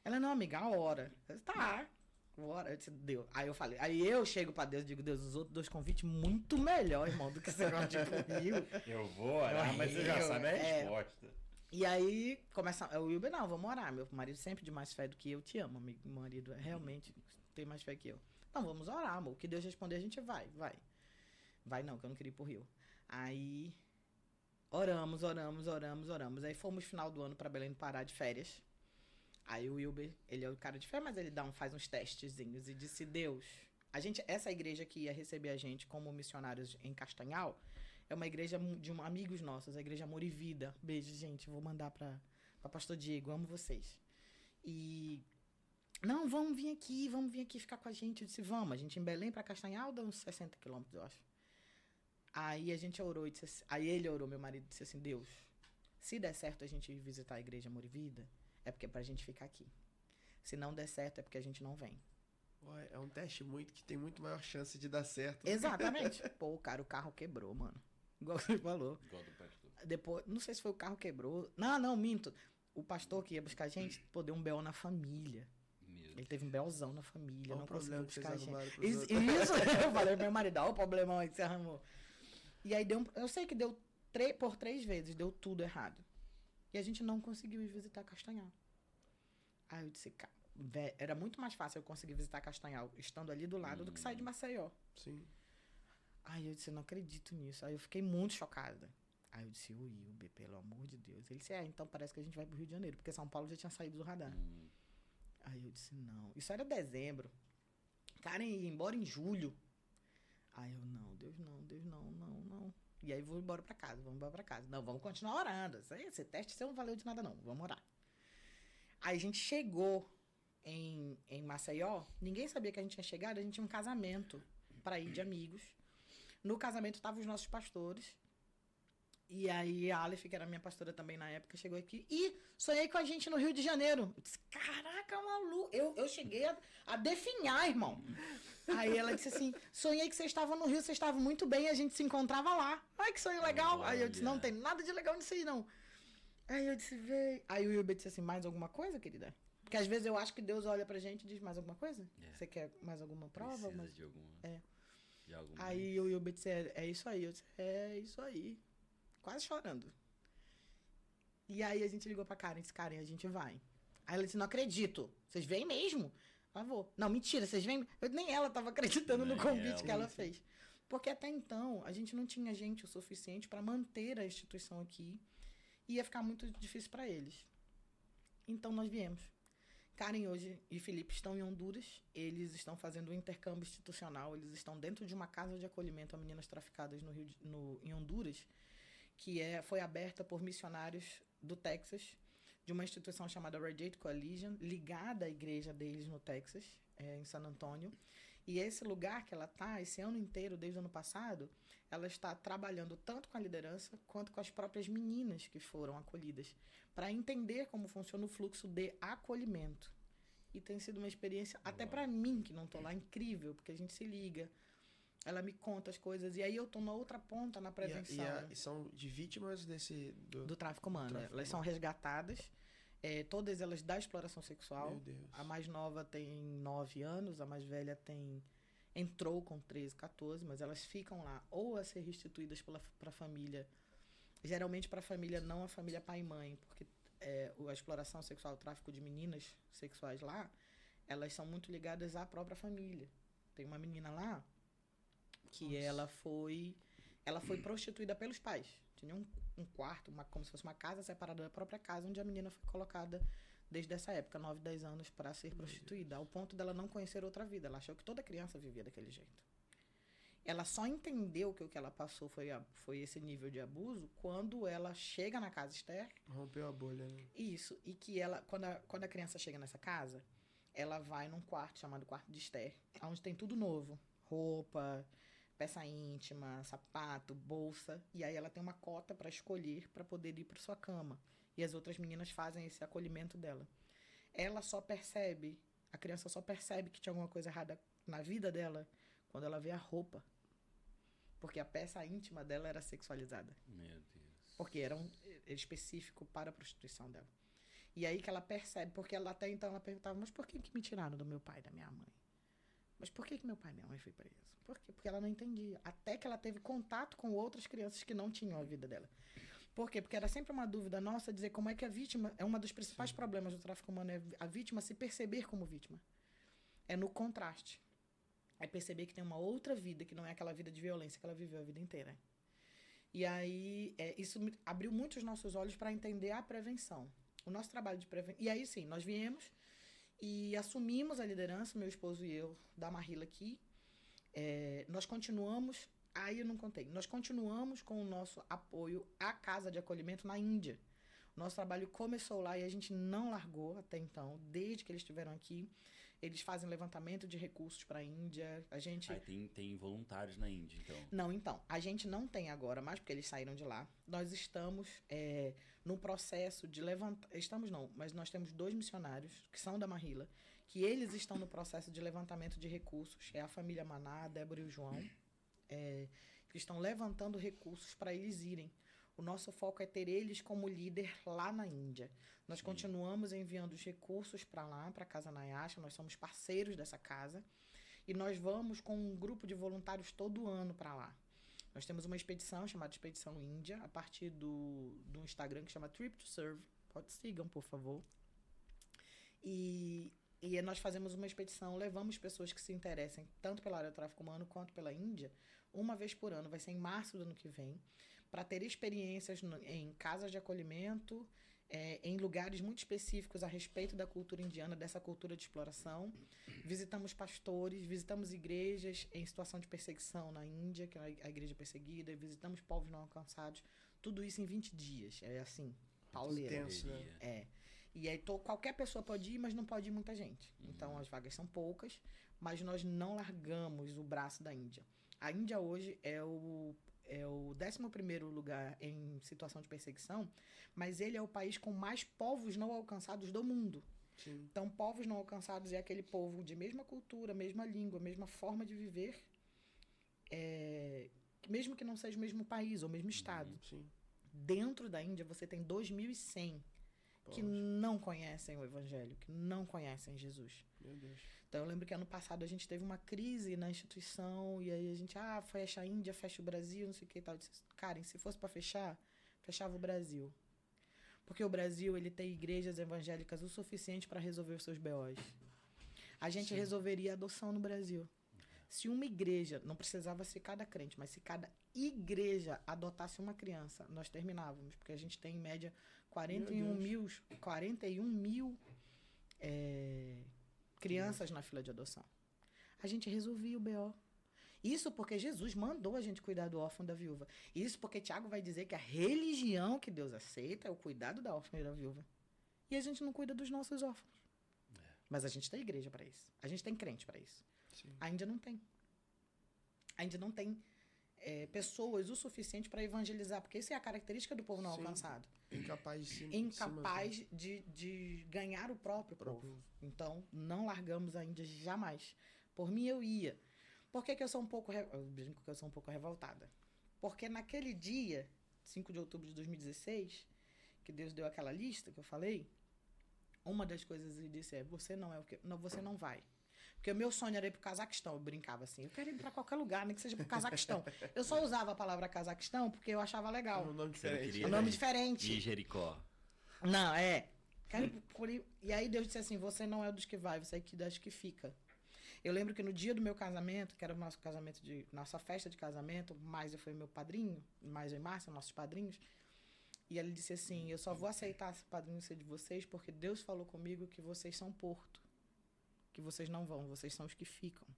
Ela, não, amiga, a hora. Eu disse, tá. Bora. Eu disse, Deus. Aí eu chego pra Deus e digo, Deus, os outros 2 convites muito melhor, irmão, do que você gosta de ir pro Rio. Eu vou orar, mas você já sabe a resposta. E aí, o Wilber, não, vamos orar. Meu marido sempre de mais fé do que eu. Te amo, amigo. Meu marido realmente tem mais fé que eu. Não, vamos orar, amor. O que Deus responder, a gente vai. Vai não, que eu não queria ir pro Rio. Aí, oramos. Aí fomos no final do ano pra Belém do Pará de férias. Aí o Wilber, ele é o cara de fé, mas ele faz uns testezinhos e disse, Deus, essa igreja que ia receber a gente como missionários em Castanhal, é uma igreja de amigos nossos, a igreja Amor e Vida. Beijo, gente, vou mandar pra pastor Diego, amo vocês. E, não, vamos vir aqui ficar com a gente. Eu disse, vamos, a gente em Belém pra Castanhal dá uns 60 quilômetros, eu acho. Aí a gente orou, aí ele orou, meu marido, disse assim, Deus, se der certo a gente ir visitar a igreja Amor e Vida, é porque é pra gente ficar aqui. Se não der certo, é porque a gente não vem. Ué, é um teste que tem muito maior chance de dar certo. Exatamente. Pô, o carro quebrou, mano. Igual você falou. Igual do pastor. Depois, não sei se foi o carro quebrou. Não, minto. O pastor que ia buscar a gente, deu um B.O. na família. Ele teve um B.O.zão na família. Qual não o problema conseguiu que buscar vocês a arrumaram gente. pros outros? Isso, eu falei pro meu marido, olha o problemão aí que você arrumou. E aí eu sei que deu por 3 vezes, deu tudo errado. E a gente não conseguiu ir visitar Castanhal. Aí eu disse, cara, era muito mais fácil eu conseguir visitar Castanhal estando ali do lado do que sair de Maceió. Sim. Aí eu disse, eu não acredito nisso. Aí eu fiquei muito chocada. Aí eu disse, o Wilber, pelo amor de Deus. Ele disse, então parece que a gente vai pro Rio de Janeiro, porque São Paulo já tinha saído do radar. Aí eu disse, não. Isso era dezembro. Karen ia embora em julho. Aí eu, não, Deus não. E aí vamos embora pra casa. Não, vamos continuar orando. Esse teste não valeu de nada, não. Vamos orar. Aí a gente chegou em Maceió, ninguém sabia que a gente tinha chegado, a gente tinha um casamento para ir de amigos. No casamento estavam os nossos pastores E aí a Aleph, que era minha pastora também na época, chegou aqui e sonhei com a gente no Rio de Janeiro. Eu disse, caraca, maluco. Eu cheguei a definhar, irmão. Aí ela disse assim, sonhei que vocês estavam no Rio, vocês estavam muito bem, a gente se encontrava lá. Ai, que sonho legal. Aí eu disse, não tem nada de legal nisso aí, não. Aí eu disse, véi. Aí o Wilber disse assim, mais alguma coisa, querida? Porque às vezes eu acho que Deus olha pra gente e diz, mais alguma coisa? Você quer mais alguma prova? Precisa de alguma... De alguma... Aí o Wilber disse, é isso aí. Eu disse, é isso aí. Quase chorando. E aí a gente ligou pra Karen e disse, Karen, a gente vai. Aí ela disse, não acredito. Vocês vêm mesmo? Ah, vou. Não, mentira, vocês vêm? Nem ela tava acreditando no convite que ela fez. Porque até então, a gente não tinha gente o suficiente para manter a instituição aqui. Ia ficar muito difícil para eles. Então nós viemos. Karen hoje e Felipe estão em Honduras. Eles estão fazendo um intercâmbio institucional. Eles estão dentro de uma casa de acolhimento a meninas traficadas em Honduras, que foi aberta por missionários do Texas, de uma instituição chamada Radiate Coalition, ligada à igreja deles no Texas, em San Antônio. E esse lugar que ela está, esse ano inteiro, desde o ano passado, ela está trabalhando tanto com a liderança quanto com as próprias meninas que foram acolhidas, para entender como funciona o fluxo de acolhimento. E tem sido uma experiência, até para mim, que não estou lá, incrível, porque a gente se liga. Ela me conta as coisas. E aí eu tô na outra ponta, na prevenção. E são de vítimas do tráfico humano. Elas são resgatadas. Todas elas da exploração sexual. Meu Deus. A mais nova tem 9 anos. A mais velha entrou com 13, 14. Mas elas ficam lá. Ou a ser restituídas para a família. Geralmente para a família, não a família pai e mãe. Porque a exploração sexual, o tráfico de meninas sexuais lá, elas são muito ligadas à própria família. Tem uma menina lá que ela foi prostituída pelos pais. Tinha um quarto, como se fosse uma casa separada da própria casa, onde a menina foi colocada desde essa época, 9, 10 anos, para ser prostituída, ao ponto dela não conhecer outra vida. Ela achou que toda criança vivia daquele jeito. Ela só entendeu que o que ela passou foi esse nível de abuso quando ela chega na casa Esther. Rompeu a bolha, né? Isso. E que ela, quando a criança chega nessa casa, ela vai num quarto chamado quarto de Esther, onde tem tudo novo. Roupa, peça íntima, sapato, bolsa. E aí ela tem uma cota para escolher para poder ir para sua cama. E as outras meninas fazem esse acolhimento dela. A criança só percebe que tinha alguma coisa errada na vida dela quando ela vê a roupa. Porque a peça íntima dela era sexualizada. Meu Deus. Porque era específico para a prostituição dela. E aí que ela percebe, porque ela até então ela perguntava, mas por que me tiraram do meu pai e da minha mãe? Mas por que meu pai e minha mãe foi preso? Por quê? Porque ela não entendia. Até que ela teve contato com outras crianças que não tinham a vida dela. Por quê? Porque era sempre uma dúvida nossa dizer como é que a vítima... É um dos principais problemas do tráfico humano, é a vítima se perceber como vítima. É no contraste. É perceber que tem uma outra vida, que não é aquela vida de violência que ela viveu a vida inteira. E aí, isso abriu muito os nossos olhos para entender a prevenção. O nosso trabalho de prevenção... E aí, sim, nós viemos e assumimos a liderança, meu esposo e eu, da Marrila aqui. Nós continuamos... Aí eu não contei. Nós continuamos com o nosso apoio à casa de acolhimento na Índia. Nosso trabalho começou lá e a gente não largou até então, desde que eles estiveram aqui. Eles fazem levantamento de recursos para a Índia. A gente... tem voluntários na Índia, então? Não, então. A gente não tem agora mais, porque eles saíram de lá. Nós estamos no processo de levantar... Estamos não, mas nós temos 2 missionários, que são da Marrila, que eles estão no processo de levantamento de recursos. É a família Maná, a Débora e o João, que estão levantando recursos para eles irem. O nosso foco é ter eles como líder lá na Índia. Nós continuamos enviando os recursos para lá, para a Casa Nayasha. Nós somos parceiros dessa casa. E nós vamos com um grupo de voluntários todo ano para lá. Nós temos uma expedição chamada Expedição Índia, a partir do Instagram, que chama Trip to Serve. Sigam, por favor. E nós fazemos uma expedição, levamos pessoas que se interessem tanto pela área do tráfico humano quanto pela Índia, uma vez por ano. Vai ser em março do ano que vem, para ter experiências em casas de acolhimento, em lugares muito específicos a respeito da cultura indiana, dessa cultura de exploração. Visitamos pastores, visitamos igrejas em situação de perseguição na Índia, que é a igreja perseguida, visitamos povos não alcançados. Tudo isso em 20 dias. É assim, pauleira. Intenso, né? E aí qualquer pessoa pode ir, mas não pode ir muita gente. Então as vagas são poucas, mas nós não largamos o braço da Índia. A Índia hoje é o 11º lugar em situação de perseguição, mas ele é o país com mais povos não alcançados do mundo. Sim. Então, povos não alcançados é aquele povo de mesma cultura, mesma língua, mesma forma de viver, mesmo que não seja o mesmo país ou o mesmo estado. Sim. Dentro da Índia, você tem 2.100 que não conhecem o Evangelho, que não conhecem Jesus. Meu Deus. Então, eu lembro que ano passado a gente teve uma crise na instituição, e aí a gente, fecha a Índia, fecha o Brasil, não sei o que e tal. Eu disse, Karen, se fosse para fechar, fechava o Brasil. Porque o Brasil, ele tem igrejas evangélicas o suficiente para resolver os seus BOs. A gente resolveria a adoção no Brasil. Se uma igreja, não precisava ser cada crente, mas se cada igreja adotasse uma criança, nós terminávamos. Porque a gente tem, em média, 41 mil crianças na fila de adoção. A gente resolvia o BO. Isso porque Jesus mandou a gente cuidar do órfão e da viúva. Isso porque Tiago vai dizer que a religião que Deus aceita é o cuidado da órfã e da viúva. E a gente não cuida dos nossos órfãos. Mas a gente tem igreja para isso. A gente tem crente para isso. Sim. A Índia não tem. A Índia não tem pessoas o suficiente para evangelizar, porque isso é a característica do povo não alcançado. Incapaz de ganhar o próprio povo. Então, não largamos a Índia jamais. Por mim, eu ia. Por que eu sou um pouco... Eu brinco que eu sou um pouco revoltada. Porque naquele dia, 5 de outubro de 2016, que Deus deu aquela lista que eu falei, uma das coisas que ele disse você não é o que... Não, você não vai. Porque o meu sonho era ir pro Cazaquistão. Eu brincava assim, eu quero ir para qualquer lugar, nem que seja pro Cazaquistão. Eu só usava a palavra Cazaquistão porque eu achava legal. É um nome diferente. Um nome diferente. E Jericó. Não, E aí Deus disse assim, você não é dos que vai, você é das que fica. Eu lembro que no dia do meu casamento, que era o nosso casamento nossa festa de casamento, Maisa foi meu padrinho, Maisa e Márcia, nossos padrinhos, e ele disse assim, eu só vou aceitar esse padrinho ser de vocês porque Deus falou comigo que vocês são porto, que vocês não vão, vocês são os que ficam,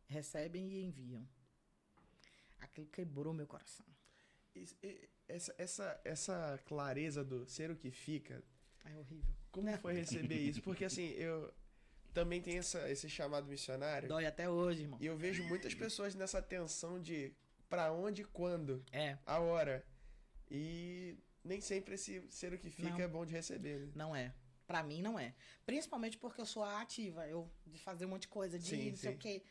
recebem e enviam. Aquilo quebrou meu coração. Essa clareza do ser o que fica... É horrível. Como foi receber isso? Porque assim, eu... Também tem esse chamado missionário. Dói até hoje, irmão. E eu vejo muitas pessoas nessa tensão de pra onde e quando. A hora. E nem sempre esse ser o que fica é bom de receber, né? Não é. Pra mim, não é. Principalmente porque eu sou ativa. De fazer um monte de coisa, não sei o quê.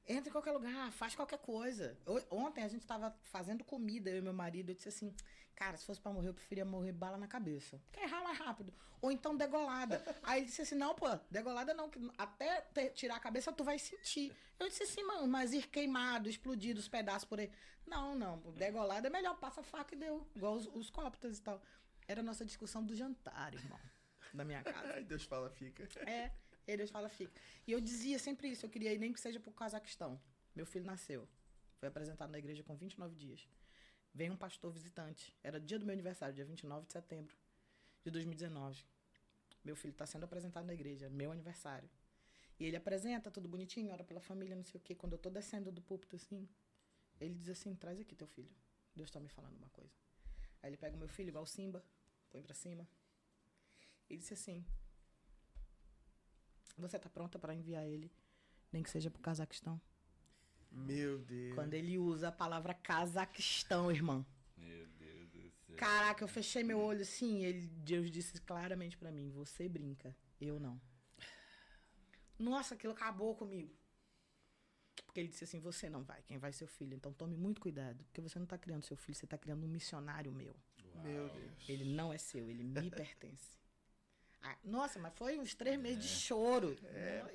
Entra em qualquer lugar, faz qualquer coisa. Ontem a gente tava fazendo comida, eu e meu marido. Eu disse assim, cara, se fosse pra morrer, eu preferia morrer bala na cabeça. Porque errar mais rápido. Ou então degolada. Aí ele disse assim, não, pô, degolada não. Que até tirar a cabeça, tu vai sentir. Eu disse assim, mano, mas ir queimado, explodido, os pedaços por aí. Não. Degolada é melhor, passa a faca e deu. Igual os cópteros e tal. Era a nossa discussão do jantar, irmão. Da minha casa. Deus fala, fica. E aí Deus fala, fica. E eu dizia sempre isso, eu queria ir nem que seja pro Cazaquistão. Meu filho nasceu. Foi apresentado na igreja com 29 dias. Vem um pastor visitante. Era dia do meu aniversário, dia 29 de setembro de 2019. Meu filho está sendo apresentado na igreja, meu aniversário. E ele apresenta, tudo bonitinho, ora pela família, não sei o quê. Quando eu tô descendo do púlpito, assim, ele diz assim, traz aqui teu filho. Deus tá me falando uma coisa. Aí ele pega o meu filho, igual o Simba, põe pra cima. E disse assim, você tá pronta para enviar ele, nem que seja pro Cazaquistão? Meu Deus. Quando ele usa a palavra Cazaquistão, irmão. Meu Deus do céu. Caraca, eu fechei meu olho assim, Deus disse claramente pra mim, você brinca, eu não. Nossa, aquilo acabou comigo. Porque ele disse assim, você não vai, quem vai é seu filho. Então tome muito cuidado, porque você não tá criando seu filho, você tá criando um missionário meu. Uau. Meu Deus. Ele não é seu, ele me pertence. Nossa, mas foi uns 3 meses de choro.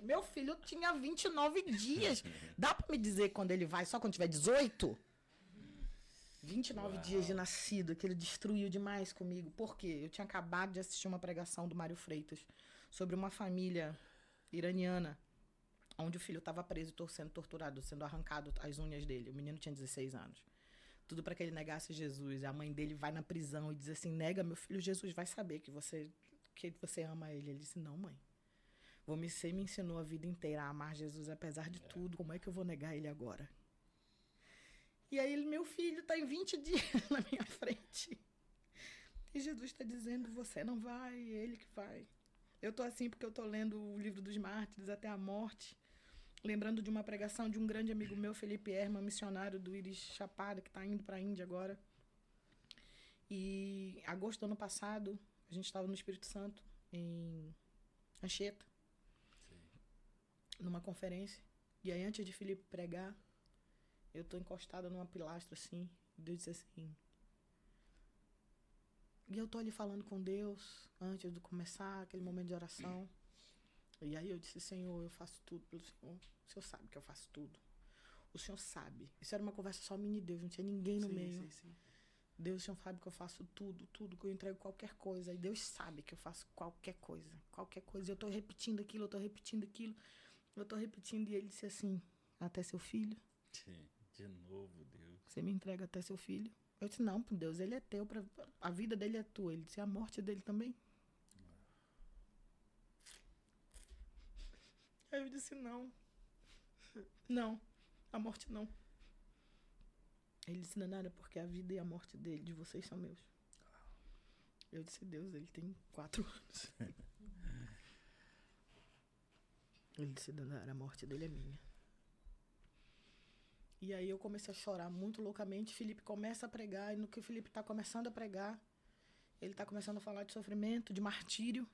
Meu filho tinha 29 dias. Dá pra me dizer quando ele vai, só quando tiver 18? 29 dias de nascido, que ele destruiu demais comigo. Por quê? Eu tinha acabado de assistir uma pregação do Mário Freitas sobre uma família iraniana, onde o filho estava preso e sendo torturado, sendo arrancado as unhas dele. O menino tinha 16 anos. Tudo para que ele negasse Jesus. A mãe dele vai na prisão e diz assim, nega meu filho, Jesus vai saber que você ama ele. Ele disse, não, mãe. Você me ensinou a vida inteira a amar Jesus apesar de tudo. Como é que eu vou negar ele agora? E aí, meu filho está em 20 dias na minha frente. E Jesus está dizendo, você não vai, é ele que vai. Eu estou assim porque eu estou lendo o livro dos mártires até a morte. Lembrando de uma pregação de um grande amigo meu, Felipe Erma, missionário do Iris Chapada, que está indo para a Índia agora. E agosto do ano passado, a gente estava no Espírito Santo, em Anchieta, numa conferência. E aí, antes de Felipe pregar, eu tô encostada numa pilastra, assim, e Deus disse assim... E eu tô ali falando com Deus, antes de começar aquele momento de oração. E aí eu disse, Senhor, eu faço tudo pelo Senhor. O Senhor sabe que eu faço tudo. O Senhor sabe. Isso era uma conversa só minha e Deus, não tinha ninguém no meio. Sim. Deus, o Senhor sabe que eu faço tudo, que eu entrego qualquer coisa. E Deus sabe que eu faço qualquer coisa. E eu tô repetindo aquilo, E ele disse assim, até seu filho? De novo, Deus. Você me entrega até seu filho? Eu disse, não, Deus, ele é teu, a vida dele é tua. Ele disse, a morte dele também. Aí eu disse, não, a morte não. Ele disse, Danara, porque a vida e a morte dele, de vocês, são meus. Eu disse, Deus, ele tem 4 anos. Ele disse, Danara, a morte dele é minha. E aí eu comecei a chorar muito loucamente. Felipe começa a pregar, e no que o Felipe está começando a pregar, ele está começando a falar de sofrimento, de martírio.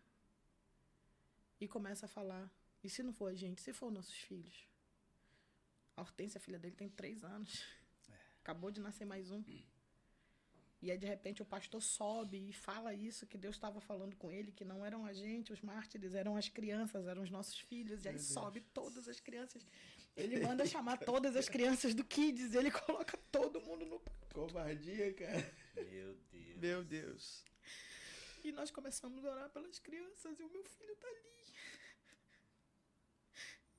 E começa a falar, e se não for a gente, se for nossos filhos? A Hortência, a filha dele, tem 3 anos. Acabou de nascer mais um. E aí, de repente, o pastor sobe e fala isso, que Deus estava falando com ele, que não eram a gente, os mártires, eram as crianças, eram os nossos filhos. E aí sobe todas as crianças. Ele manda chamar todas as crianças do Kids e ele coloca todo mundo no... Covardia, cara. Meu Deus. Meu Deus. E nós começamos a orar pelas crianças e o meu filho tá ali.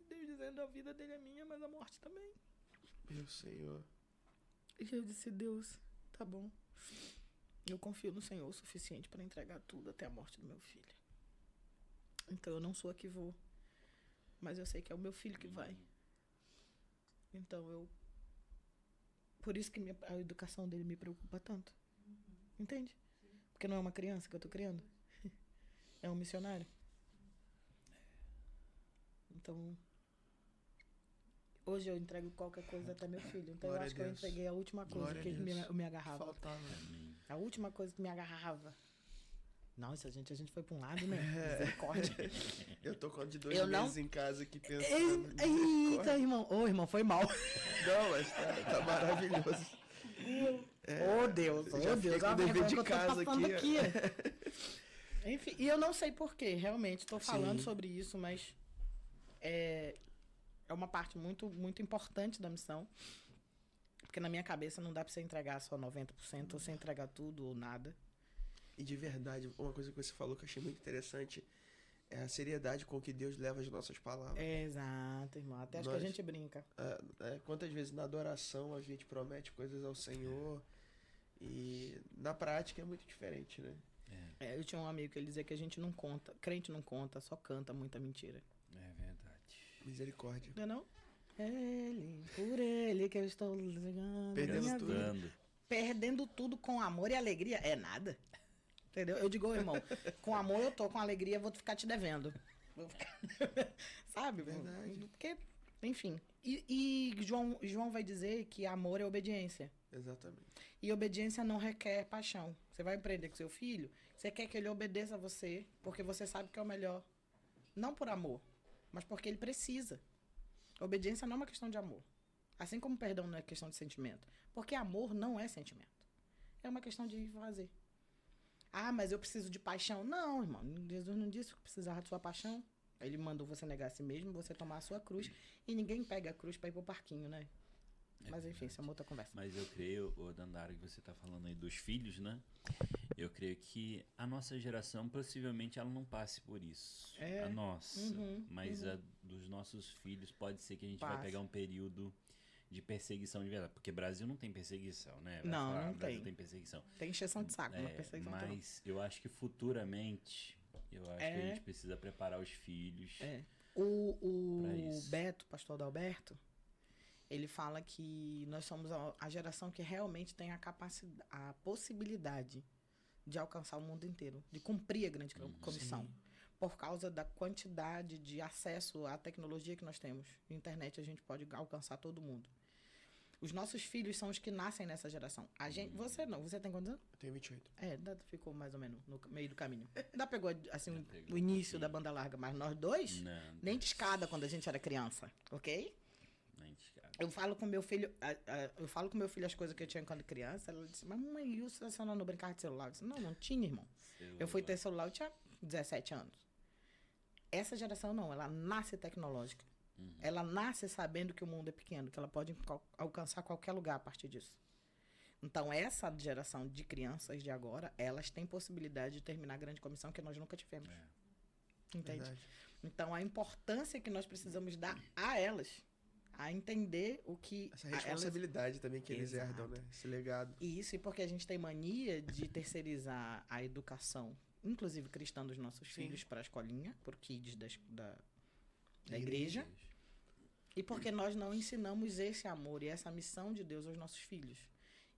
E Deus dizendo, a vida dele é minha, mas a morte também. Meu Senhor. E eu disse, Deus, tá bom. Eu confio no Senhor o suficiente para entregar tudo até a morte do meu filho. Então eu não sou a que vou, mas eu sei que é o meu filho que vai. Então eu... Por isso que a educação dele me preocupa tanto. Entende? Porque não é uma criança que eu tô criando. É um missionário. Então... Hoje eu entrego qualquer coisa até meu filho. Então Glória eu acho que eu entreguei a última coisa Glória que me agarrava. Faltava. A última coisa que me agarrava. Nossa, a gente foi pra um lado, né? Misericórdia. Eu tô com de 2 meses em casa aqui pensando. Eita, irmão. Ô, irmão, foi mal. Não, mas tá maravilhoso. Ô, Deus, já fiquei com o dever de casa aqui. Enfim, e eu não sei porquê, realmente. Tô falando Sim. sobre isso, mas é uma parte muito, muito importante da missão. Porque na minha cabeça não dá pra você entregar só 90%, ou você entregar tudo ou nada. E de verdade, uma coisa que você falou que eu achei muito interessante é a seriedade com que Deus leva as nossas palavras. Exato, irmão. Até acho que a gente brinca. Quantas vezes na adoração a gente promete coisas ao Senhor e na prática é muito diferente, né? Eu tinha um amigo que ele dizia que a gente não conta, crente não conta, só canta muita mentira. É verdade. Misericórdia. Não é não? Por ele que eu estou ligando. Perdendo tudo. Gastando. Perdendo tudo com amor e alegria é nada. Entendeu? Eu digo, irmão, com amor eu tô, com alegria eu vou ficar te devendo. Vou ficar... Sabe? Verdade. Porque, enfim. E João vai dizer que amor é obediência. Exatamente. E obediência não requer paixão. Você vai empreender com seu filho, você quer que ele obedeça a você, porque você sabe que é o melhor. Não por amor, mas porque ele precisa. Obediência não é uma questão de amor. Assim como perdão não é questão de sentimento. Porque amor não é sentimento. É uma questão de fazer. Ah, mas eu preciso de paixão. Não, irmão. Jesus não disse que precisava de sua paixão. Ele mandou você negar a si mesmo, você tomar a sua cruz. E ninguém pega a cruz para ir pro parquinho, né? Mas enfim, isso é uma outra conversa. Mas eu creio, Dandara, que você tá falando aí dos filhos, né? Eu creio que a nossa geração, possivelmente, ela não passe por isso. A nossa. Mas a dos nossos filhos, pode ser que a gente vai pegar um período de perseguição de verdade. Porque Brasil não tem perseguição, né? Não Brasil tem perseguição. Tem encheção de saco, mas perseguição mas eu acho que futuramente, que a gente precisa preparar os filhos. O pra isso. Beto, pastor Adalberto, ele fala que nós somos a geração que realmente tem a possibilidade de alcançar o mundo inteiro, de cumprir a grande comissão. Sim. Por causa da quantidade de acesso à tecnologia que nós temos. Na internet a gente pode alcançar todo mundo. Os nossos filhos são os que nascem nessa geração. A gente, você não, você tem quantos anos? Eu tenho 28. Ainda ficou mais ou menos no meio do caminho. Ainda pegou, assim, o início da banda larga, mas nós dois, nem de escada quando a gente era criança, ok? Nem de escada. Eu falo com meu filho, as coisas que eu tinha quando criança, ela disse, mas mamãe, e você não brincava de celular? Eu disse, não tinha, irmão. Eu fui ter celular, eu tinha 17 anos. Essa geração não, ela nasce tecnológica. Ela nasce sabendo que o mundo é pequeno, que ela pode alcançar qualquer lugar a partir disso. Então, essa geração de crianças de agora, elas têm possibilidade de terminar a grande comissão que nós nunca tivemos. Entende? Verdade. Então, a importância que nós precisamos dar a elas, a entender o que... Essa responsabilidade também que eles Exato. herdam, né? Esse legado. Isso, e porque a gente tem mania de terceirizar a educação, inclusive cristã, dos nossos filhos para a escolinha, por kids da igreja. E porque nós não ensinamos esse amor e essa missão de Deus aos nossos filhos.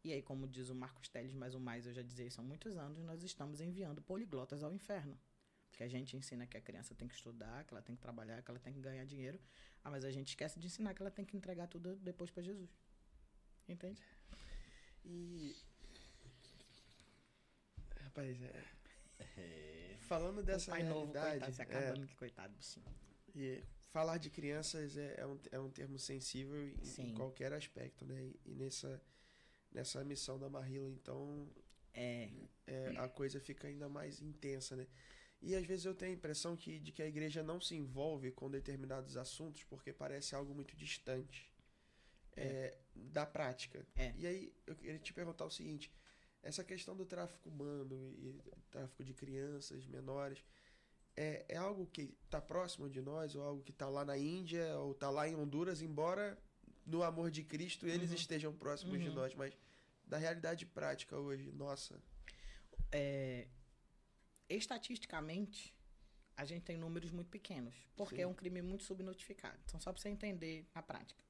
E aí, como diz o Marcos Teles, mais ou mais, eu já dizia isso há muitos anos, nós estamos enviando poliglotas ao inferno. Porque a gente ensina que a criança tem que estudar, que ela tem que trabalhar, que ela tem que ganhar dinheiro. Mas a gente esquece de ensinar que ela tem que entregar tudo depois para Jesus. Entende? E... Rapaz, falando dessa Pai novo, realidade... coitado, se acabando, que coitado, bichinho. E falar de crianças é um termo sensível em Sim. qualquer aspecto, né? E nessa missão da Marrila, então, a coisa fica ainda mais intensa, né? E às vezes eu tenho a impressão de que a igreja não se envolve com determinados assuntos porque parece algo muito distante da prática. E aí eu queria te perguntar o seguinte, essa questão do tráfico humano e tráfico de crianças menores, é algo que está próximo de nós, ou algo que está lá na Índia, ou está lá em Honduras, embora no amor de Cristo eles estejam próximos de nós, mas da realidade prática hoje, nossa. Estatisticamente, a gente tem números muito pequenos, porque é um crime muito subnotificado. Então, só para você entender na prática.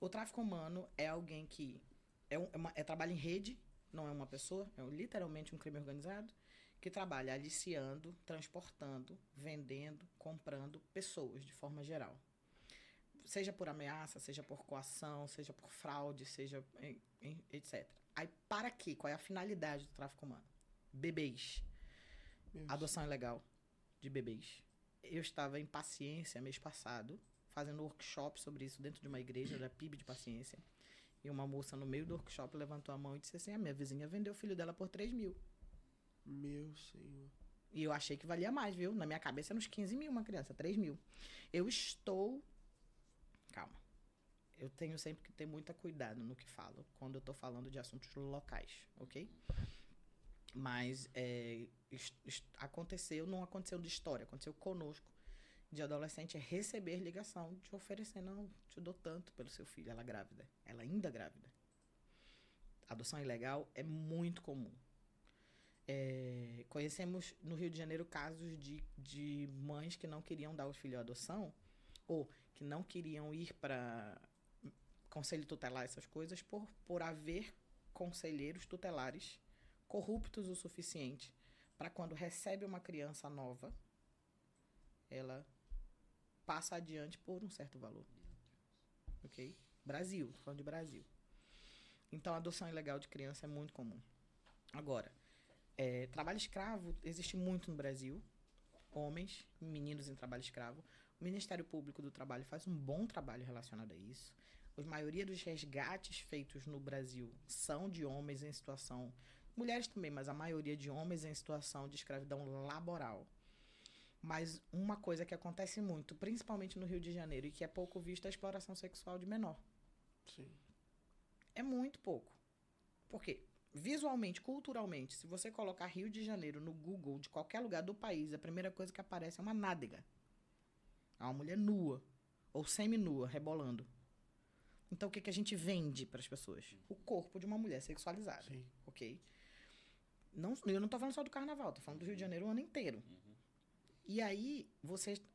O tráfico humano é alguém que é trabalho em rede, não é uma pessoa, é literalmente um crime organizado, que trabalha aliciando, transportando, vendendo, comprando pessoas de forma geral. Seja por ameaça, seja por coação, seja por fraude, seja etc. Aí, para quê? Qual é a finalidade do tráfico humano? Bebês. Adoção ilegal de bebês. Eu estava em Paciência mês passado, fazendo workshop sobre isso dentro de uma igreja da PIB de Paciência. E uma moça no meio do workshop levantou a mão e disse assim, a minha vizinha vendeu o filho dela por 3 mil. Meu Senhor. E eu achei que valia mais, viu? Na minha cabeça era uns 15 mil uma criança, 3 mil. Eu estou... Calma. Eu tenho sempre que ter muito cuidado no que falo, quando eu estou falando de assuntos locais, ok? Mas não aconteceu de história, aconteceu conosco, de adolescente receber ligação, de oferecer, não, te dou tanto pelo seu filho, ela grávida, ela ainda grávida. Adoção ilegal é muito comum. Conhecemos no Rio de Janeiro casos de mães que não queriam dar o filho à adoção, ou que não queriam ir para conselho tutelar, essas coisas, por haver conselheiros tutelares corruptos o suficiente para quando recebe uma criança nova, ela passa adiante por um certo valor. Ok? Brasil, tô falando de Brasil. Então, a adoção ilegal de criança é muito comum. Agora, trabalho escravo existe muito no Brasil. Homens, meninos em trabalho escravo. O Ministério Público do Trabalho faz um bom trabalho relacionado a isso. A maioria dos resgates feitos no Brasil são de homens em situação... Mulheres também, mas a maioria de homens em situação de escravidão laboral. Mas uma coisa que acontece muito, principalmente no Rio de Janeiro, e que é pouco vista, é a exploração sexual de menor. Sim. É muito pouco. Por quê? Visualmente, culturalmente, se você colocar Rio de Janeiro no Google, de qualquer lugar do país, a primeira coisa que aparece é uma nádega. É uma mulher nua, ou semi-nua, rebolando. Então, o que a gente vende para as pessoas? O corpo de uma mulher sexualizada. Sim. Ok? Eu não estou falando só do carnaval, estou falando do Rio de Janeiro o ano inteiro. E aí,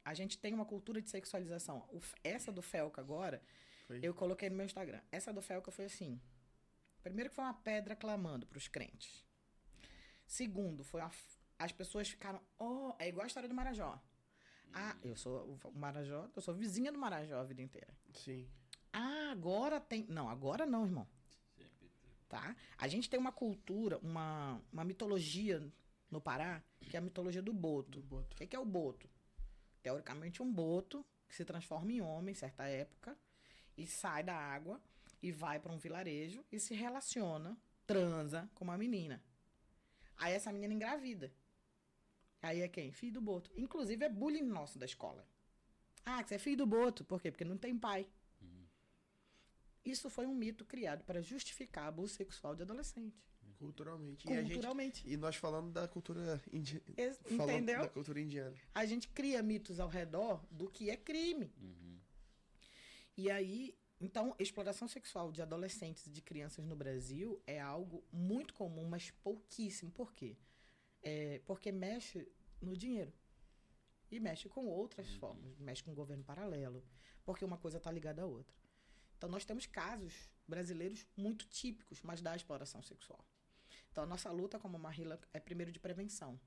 a gente tem uma cultura de sexualização. Essa do Felca agora, eu coloquei no meu Instagram. Essa do Felca foi assim. Primeiro que foi uma pedra clamando para os crentes. Segundo, as pessoas ficaram... é igual a história do Marajó. Eu sou o Marajó, eu sou vizinha do Marajó a vida inteira. Sim. Ah, agora tem... Não, agora não, irmão. Tá? A gente tem uma cultura, uma mitologia no Pará, que é a mitologia do boto. O que é o boto? Teoricamente, um boto que se transforma em homem em certa época e sai da água e vai para um vilarejo e se relaciona, transa com uma menina. Aí essa menina engravida. Aí é quem? Filho do boto. Inclusive é bullying nosso da escola. Ah, que você é filho do boto. Por quê? Porque não tem pai. Isso foi um mito criado para justificar abuso sexual de adolescente. Culturalmente. Culturalmente. E nós falando da cultura indiana. Entendeu? Da cultura indiana. A gente cria mitos ao redor do que é crime. E aí, então, exploração sexual de adolescentes e de crianças no Brasil é algo muito comum, mas pouquíssimo. Por quê? Porque mexe no dinheiro. E mexe com outras formas. Mexe com o governo paralelo. Porque uma coisa está ligada à outra. Então, nós temos casos brasileiros muito típicos, mas da exploração sexual. Então, a nossa luta como Marrila é primeiro de prevenção.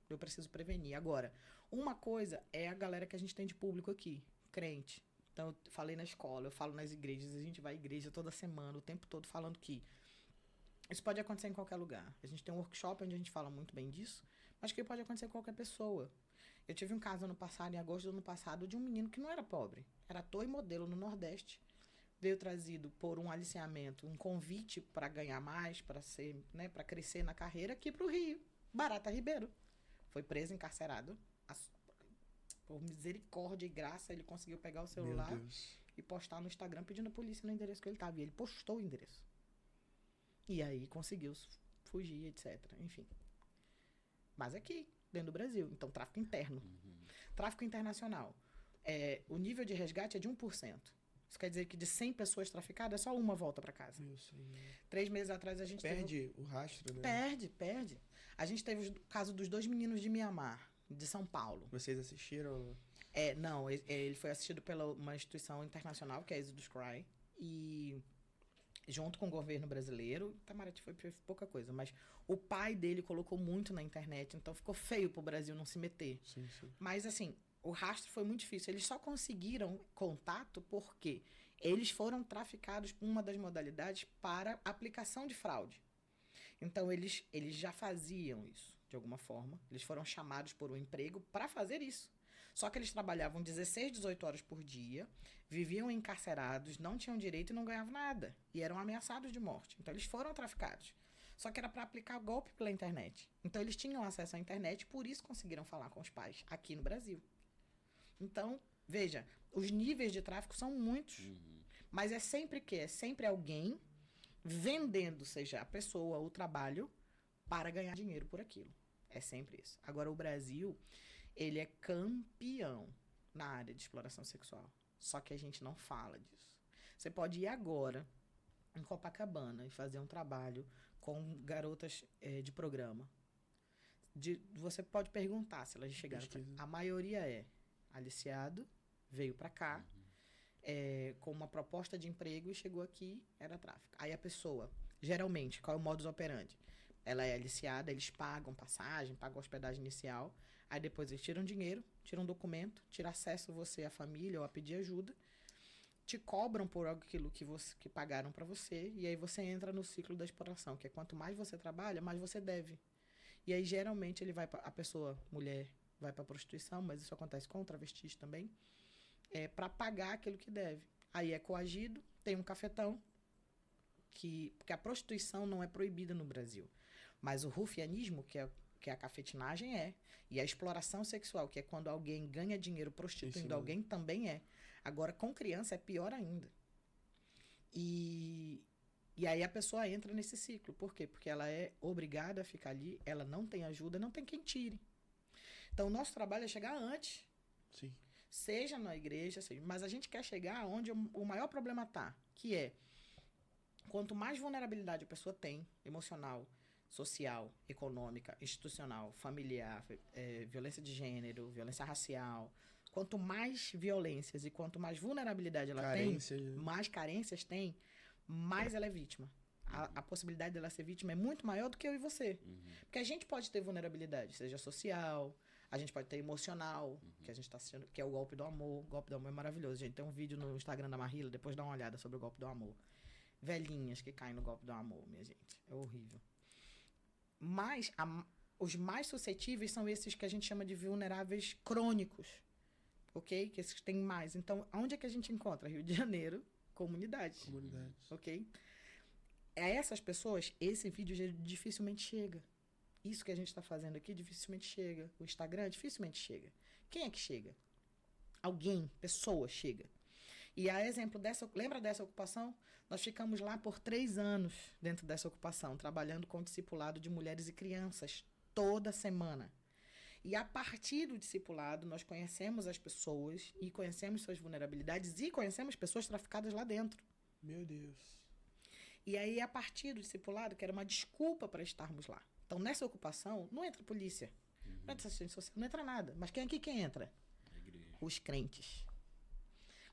Eu preciso prevenir. Agora, uma coisa é a galera que a gente tem de público aqui, crente. Então, eu falei na escola, eu falo nas igrejas, a gente vai à igreja toda semana, o tempo todo falando que isso pode acontecer em qualquer lugar. A gente tem um workshop onde a gente fala muito bem disso, mas que pode acontecer com qualquer pessoa. Eu tive um caso ano passado, em agosto do ano passado, de um menino que não era pobre. Era ator e modelo no Nordeste. Veio trazido por um aliciamento, um convite para ganhar mais, para ser, né, para crescer na carreira, aqui para o Rio. Barata Ribeiro. Foi preso, encarcerado. Por misericórdia e graça, ele conseguiu pegar o celular e postar no Instagram pedindo a polícia no endereço que ele estava. E ele postou o endereço. E aí conseguiu fugir, etc. Enfim. Mas aqui, dentro do Brasil. Então, tráfico interno. Tráfico internacional. O nível de resgate é de 1%. Isso quer dizer que de 100 pessoas traficadas, só uma volta para casa. 3 meses atrás a gente perde o rastro, né? Perde. A gente teve o caso dos 2 meninos de Mianmar, de São Paulo. Vocês assistiram? Não, ele foi assistido pela uma instituição internacional, que é a Exodus Cry, e junto com o governo brasileiro, Itamaraty foi pouca coisa, mas o pai dele colocou muito na internet, então ficou feio pro Brasil não se meter. Sim. Mas assim, o rastro foi muito difícil. Eles só conseguiram contato porque eles foram traficados por uma das modalidades para aplicação de fraude. Então, eles já faziam isso, de alguma forma. Eles foram chamados por um emprego para fazer isso. Só que eles trabalhavam 16, 18 horas por dia, viviam encarcerados, não tinham direito e não ganhavam nada. E eram ameaçados de morte. Então, eles foram traficados. Só que era para aplicar golpe pela internet. Então, eles tinham acesso à internet, por isso conseguiram falar com os pais aqui no Brasil. Então, veja, os níveis de tráfico são muitos. Mas é sempre alguém vendendo, seja a pessoa ou o trabalho, para ganhar dinheiro por aquilo. É sempre isso. Agora, o Brasil, ele é campeão na área de exploração sexual. Só que a gente não fala disso. Você pode ir agora em Copacabana e fazer um trabalho com garotas de programa. Você pode perguntar se elas chegaram. A maioria aliciado, veio para cá, com uma proposta de emprego e chegou aqui, era tráfico. Aí a pessoa, geralmente, qual é o modus operandi? Ela é aliciada, eles pagam passagem, pagam hospedagem inicial, aí depois eles tiram dinheiro, tiram um documento, tiram acesso você à família ou a pedir ajuda, te cobram por aquilo que pagaram para você, e aí você entra no ciclo da exploração, que é quanto mais você trabalha, mais você deve. E aí, geralmente, a pessoa, mulher, vai para prostituição, mas isso acontece com travestis também, para pagar aquilo que deve. Aí é coagido, tem um cafetão, porque a prostituição não é proibida no Brasil, mas o rufianismo, que é a cafetinagem, e a exploração sexual, que é quando alguém ganha dinheiro prostituindo alguém, também é. Agora, com criança, é pior ainda. E aí a pessoa entra nesse ciclo. Por quê? Porque ela é obrigada a ficar ali, ela não tem ajuda, não tem quem tire. Então, o nosso trabalho é chegar antes. Sim. Seja na igreja, mas a gente quer chegar onde o maior problema está, que é quanto mais vulnerabilidade a pessoa tem, emocional, social, econômica, institucional, familiar, violência de gênero, violência racial, quanto mais violências e quanto mais vulnerabilidade ela tem, mais carências tem, mais ela é vítima. A possibilidade dela ser vítima é muito maior do que eu e você. Porque a gente pode ter vulnerabilidade, seja social, A gente pode ter emocional, que a gente está assistindo, que é o golpe do amor. O golpe do amor é maravilhoso, gente. Tem um vídeo no Instagram da Marila, depois dá uma olhada sobre o golpe do amor. Velhinhas que caem no golpe do amor, minha gente. É horrível. Mas os mais suscetíveis são esses que a gente chama de vulneráveis crônicos. Ok? Que esses têm mais. Então, onde é que a gente encontra? Rio de Janeiro, comunidades. Ok? A essas pessoas, esse vídeo dificilmente chega. Isso que a gente está fazendo aqui dificilmente chega. O Instagram dificilmente chega. Quem é que chega? Alguém, pessoa chega. E a exemplo dessa, lembra dessa ocupação? Nós ficamos lá por 3 anos dentro dessa ocupação, trabalhando com o discipulado de mulheres e crianças toda semana. E a partir do discipulado, nós conhecemos as pessoas e conhecemos suas vulnerabilidades e conhecemos pessoas traficadas lá dentro. Meu Deus. E aí, a partir do discipulado, que era uma desculpa para estarmos lá. Então, nessa ocupação, não entra polícia, não entra assistente social, não entra nada. Mas quem entra? A igreja. Os crentes.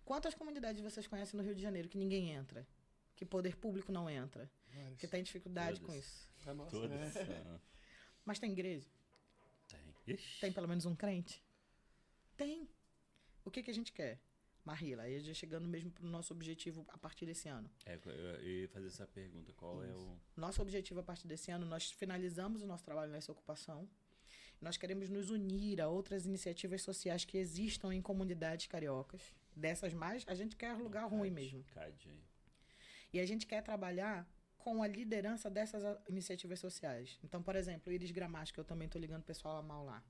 Quantas comunidades vocês conhecem no Rio de Janeiro que ninguém entra? Que poder público não entra? Várias. Que tem dificuldade Todas. com isso? Ah, nossa, Todas. né? Mas tem igreja? Tem. Ixi. Tem pelo menos um crente? Tem. O que a gente quer? Marila, aí já chegando mesmo para o nosso objetivo a partir desse ano. Eu ia fazer essa pergunta. Qual é o... Nosso objetivo a partir desse ano, nós finalizamos o nosso trabalho nessa ocupação. Nós queremos nos unir a outras iniciativas sociais que existam em comunidades cariocas. Dessas mais, a gente quer lugar ruim mesmo. E a gente quer trabalhar com a liderança dessas iniciativas sociais. Então, por exemplo, o Iris Gramacho, que eu também estou ligando o pessoal a mal lá.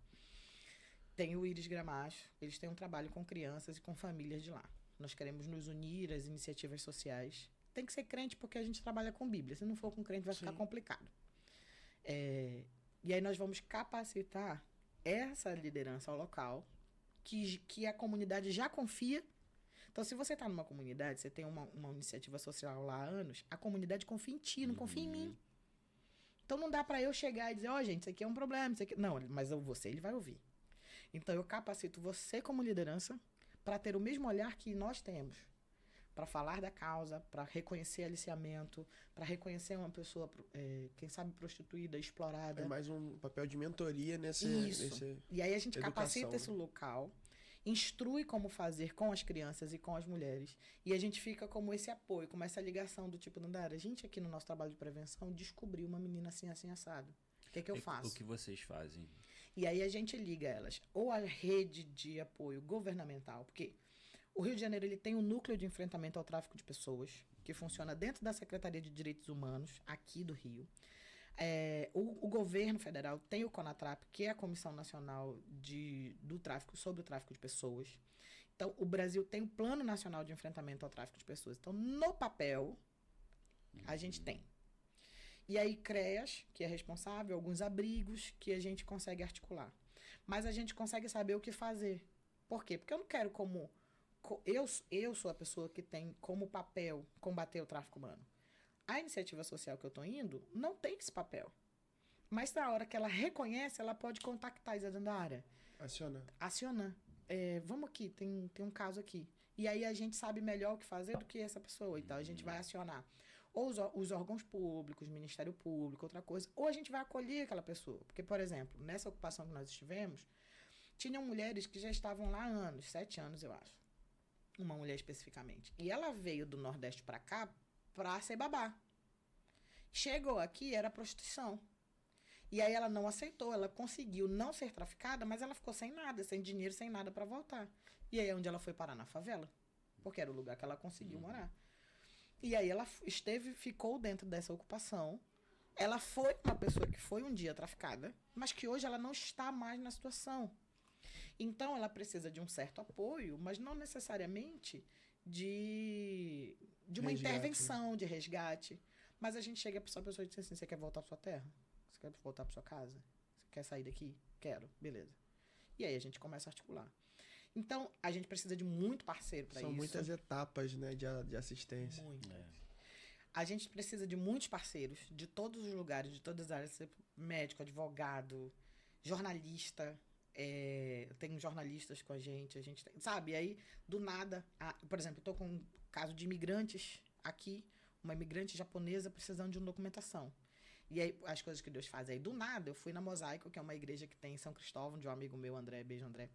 Tem o Iris Gramacho, eles têm um trabalho com crianças e com famílias de lá. Nós queremos nos unir às iniciativas sociais. Tem que ser crente porque a gente trabalha com Bíblia. Se não for com crente, vai ficar complicado. E aí nós vamos capacitar essa liderança ao local, que a comunidade já confia. Então, se você está numa comunidade, você tem uma iniciativa social lá há anos, a comunidade confia em ti, não confia em mim. Então, não dá para eu chegar e dizer, gente, isso aqui é um problema. Isso aqui... Não, mas você, ele vai ouvir. Então, eu capacito você como liderança para ter o mesmo olhar que nós temos. Para falar da causa, para reconhecer aliciamento, para reconhecer uma pessoa, quem sabe, prostituída, explorada. É mais um papel de mentoria nesse... E aí a gente educação, capacita esse local, instrui como fazer com as crianças e com as mulheres. E a gente fica como esse apoio, como essa ligação do tipo, Nandara, a gente aqui no nosso trabalho de prevenção descobriu uma menina assim, assim, assado. O que é que eu faço? O que vocês fazem? E aí a gente liga elas, ou a rede de apoio governamental, porque o Rio de Janeiro ele tem um núcleo de enfrentamento ao tráfico de pessoas, que funciona dentro da Secretaria de Direitos Humanos, aqui do Rio. O governo federal tem o CONATRAP, que é a Comissão Nacional do Tráfico, sobre o Tráfico de Pessoas. Então, o Brasil tem um Plano Nacional de Enfrentamento ao Tráfico de Pessoas. Então, no papel, a gente tem. E aí, CREAS, que é responsável, alguns abrigos que a gente consegue articular. Mas a gente consegue saber o que fazer. Por quê? Porque eu não quero como... Eu sou a pessoa que tem como papel combater o tráfico humano. A iniciativa social que eu estou indo não tem esse papel. Mas na hora que ela reconhece, ela pode contactar a Nandara. Aciona. Vamos aqui, tem um caso aqui. E aí a gente sabe melhor o que fazer do que essa pessoa. Então a gente vai acionar ou os órgãos públicos, o Ministério Público, outra coisa. Ou a gente vai acolher aquela pessoa. Porque, por exemplo, nessa ocupação que nós estivemos, tinham mulheres que já estavam lá há anos, 7 anos, eu acho. Uma mulher especificamente. E ela veio do Nordeste para cá para ser babá. Chegou aqui, era prostituição. E aí ela não aceitou, ela conseguiu não ser traficada, mas ela ficou sem nada, sem dinheiro, sem nada para voltar. E aí é onde ela foi parar? Na favela. Porque era o lugar que ela conseguiu morar. E aí ela ficou dentro dessa ocupação. Ela foi uma pessoa que foi um dia traficada, mas que hoje ela não está mais na situação. Então, ela precisa de um certo apoio, mas não necessariamente de uma intervenção, de resgate. Mas a gente chega para essa pessoa e diz assim, você quer voltar para sua terra? Você quer voltar para sua casa? Você quer sair daqui? Quero. Beleza. E aí a gente começa a articular. Então, a gente precisa de muito parceiro para isso. São muitas etapas, né, de assistência. Muitas. A gente precisa de muitos parceiros, de todos os lugares, de todas as áreas. Médico, advogado, jornalista... tem jornalistas com a gente tem, sabe? E aí, do nada, por exemplo, eu tô com um caso de imigrantes aqui, uma imigrante japonesa precisando de uma documentação. E aí, as coisas que Deus faz aí, do nada, eu fui na Mosaico, que é uma igreja que tem em São Cristóvão, de um amigo meu, André, beijo, André.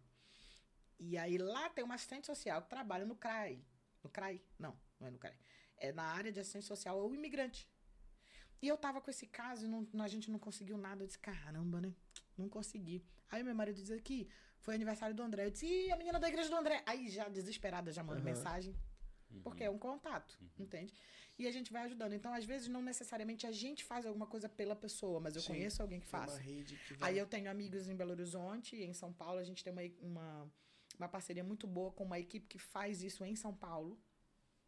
E aí, lá tem uma assistente social que trabalha no CRAI. No CRAI? Não é no CRAI. É na área de assistente social, é o imigrante. E eu tava com esse caso e a gente não conseguiu nada. Eu disse, caramba, né? Não consegui. Aí meu marido diz aqui, foi aniversário do André. Eu disse, ih, a menina da igreja do André. Aí já desesperada, já manda mensagem. Porque é um contato, entende? E a gente vai ajudando. Então, às vezes, não necessariamente a gente faz alguma coisa pela pessoa, mas eu conheço alguém que faça. Uma rede que vai... Aí eu tenho amigos em Belo Horizonte, em São Paulo. A gente tem uma parceria muito boa com uma equipe que faz isso em São Paulo.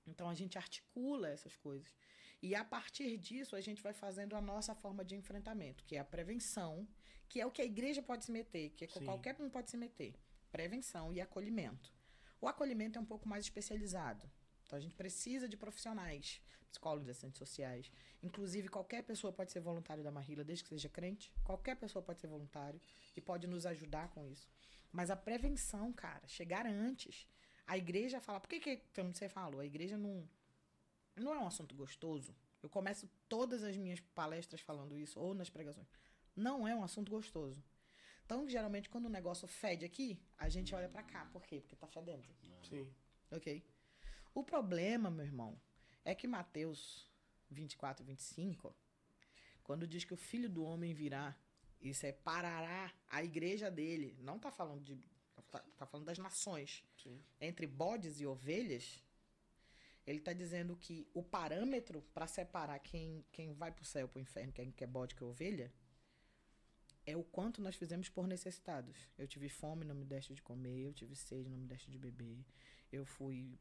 Então, a gente articula essas coisas. E, a partir disso, a gente vai fazendo a nossa forma de enfrentamento, que é a prevenção, que é o que a igreja pode se meter, que é qualquer um pode se meter. Prevenção e acolhimento. O acolhimento é um pouco mais especializado. Então, a gente precisa de profissionais, psicólogos, assistentes sociais. Inclusive, qualquer pessoa pode ser voluntário da Marrila, desde que seja crente. Qualquer pessoa pode ser voluntário e pode nos ajudar com isso. Mas a prevenção, cara, chegar antes. A igreja fala... Por que como você falou, a igreja não é um assunto gostoso? Eu começo todas as minhas palestras falando isso, ou nas pregações. Não é um assunto gostoso. Então, geralmente, quando o negócio fede aqui, a gente olha pra cá. Por quê? Porque tá fedendo. Sim. Ok? O problema, meu irmão, é que Mateus 24, 25, quando diz que o Filho do Homem virá e separará a igreja dele, não tá falando tá falando das nações, entre bodes e ovelhas, ele tá dizendo que o parâmetro para separar quem vai pro céu, pro inferno, quem é bode, que é ovelha, é o quanto nós fizemos por necessitados. Eu tive fome, não me deste de comer. Eu tive sede, não me deste de beber.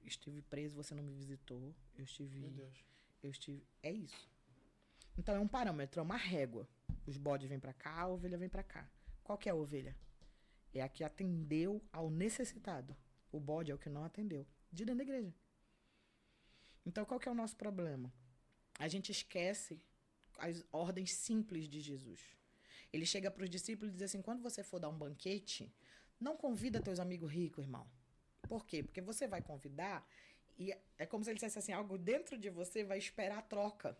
Estive preso, você não me visitou. Meu Deus. É isso. Então é um parâmetro, é uma régua. Os bodes vêm pra cá, a ovelha vem pra cá. Qual que é a ovelha? É a que atendeu ao necessitado. O bode é o que não atendeu. De dentro da igreja. Então qual que é o nosso problema? A gente esquece as ordens simples de Jesus. Ele chega para os discípulos e diz assim, quando você for dar um banquete, não convida teus amigos ricos, irmão. Por quê? Porque você vai convidar e é como se ele dissesse assim, algo dentro de você vai esperar a troca.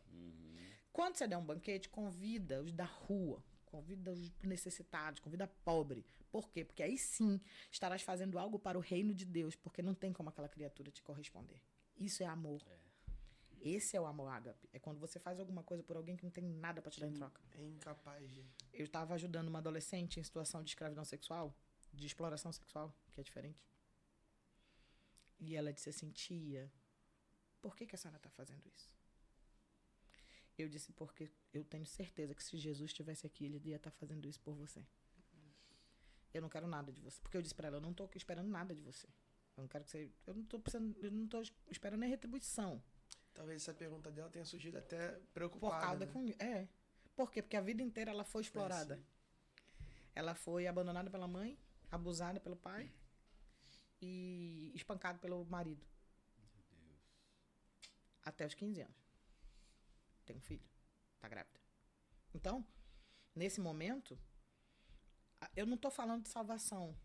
Quando você der um banquete, convida os da rua, convida os necessitados, convida pobre. Por quê? Porque aí sim estarás fazendo algo para o reino de Deus, porque não tem como aquela criatura te corresponder. Isso é amor. Esse é o amor ágape. É quando você faz alguma coisa por alguém que não tem nada para te dar em troca. É incapaz de... Eu estava ajudando uma adolescente em situação de escravidão sexual, de exploração sexual, que é diferente. E ela disse assim, tia, por que a senhora está fazendo isso? Eu disse, porque eu tenho certeza que se Jesus estivesse aqui, ele ia estar fazendo isso por você. Eu não quero nada de você. Porque eu disse para ela, eu não estou esperando nada de você. Eu não quero que você... Eu não estou esperando nem retribuição. Talvez essa pergunta dela tenha surgido até preocupada. Focada comigo. É. Por quê? Porque a vida inteira ela foi explorada. Ela foi abandonada pela mãe, abusada pelo pai e espancada pelo marido. Meu Deus. Até os 15 anos. Tem um filho. Tá grávida. Então, nesse momento, eu não estou falando de salvação.